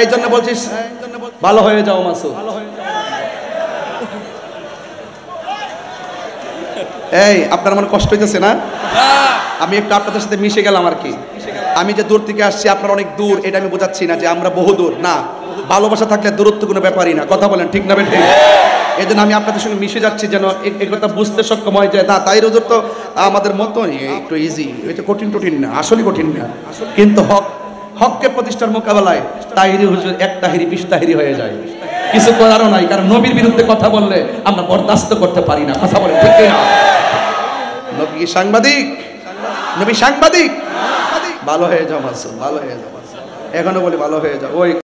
এই জন্য বলছিস ভালো হয়ে যাও মাসুদ। এই আপনার মনে কষ্ট হইতেছে না? আমি একটু আপনাদের সাথে মিশে গেলাম আর কি। আমি যে দূর থেকে আসছি, আপনার অনেক দূর, এটা আমি বোঝাচ্ছি না যে আমরা বহু দূর না। ভালোবাসা থাকলে দূরত্ব কোনো ব্যাপারই না। কথা বলেন ঠিক না বেঠিক? এই জন্য আমি আপনাদের সঙ্গে মিশে যাচ্ছি যেন এই কথা বুঝতে সক্ষম হয় যে না তাই রোজর তো আমাদের মতনই একটু ইজি, এটা কঠিন টঠিন না, আসলে কঠিন না। কিন্তু হককে প্রতিষ্ঠার মোকাবেলায় তাহিরি হুজুর এক তাহিরি 20 তাহিরি হয়ে যায়। কিছু করারও নাই, কারণ নবীর বিরুদ্ধে কথা বললে আমরা বরদাস্ত করতে পারি না। কথা বলেন ঠিক না? নবী সাংবাদিক, নবী সাংবাদিক। ভালো হয়ে যাও মাসুদ, ভালো হয়ে যাও। এখনো বলি ভালো হয়ে যাও। ওই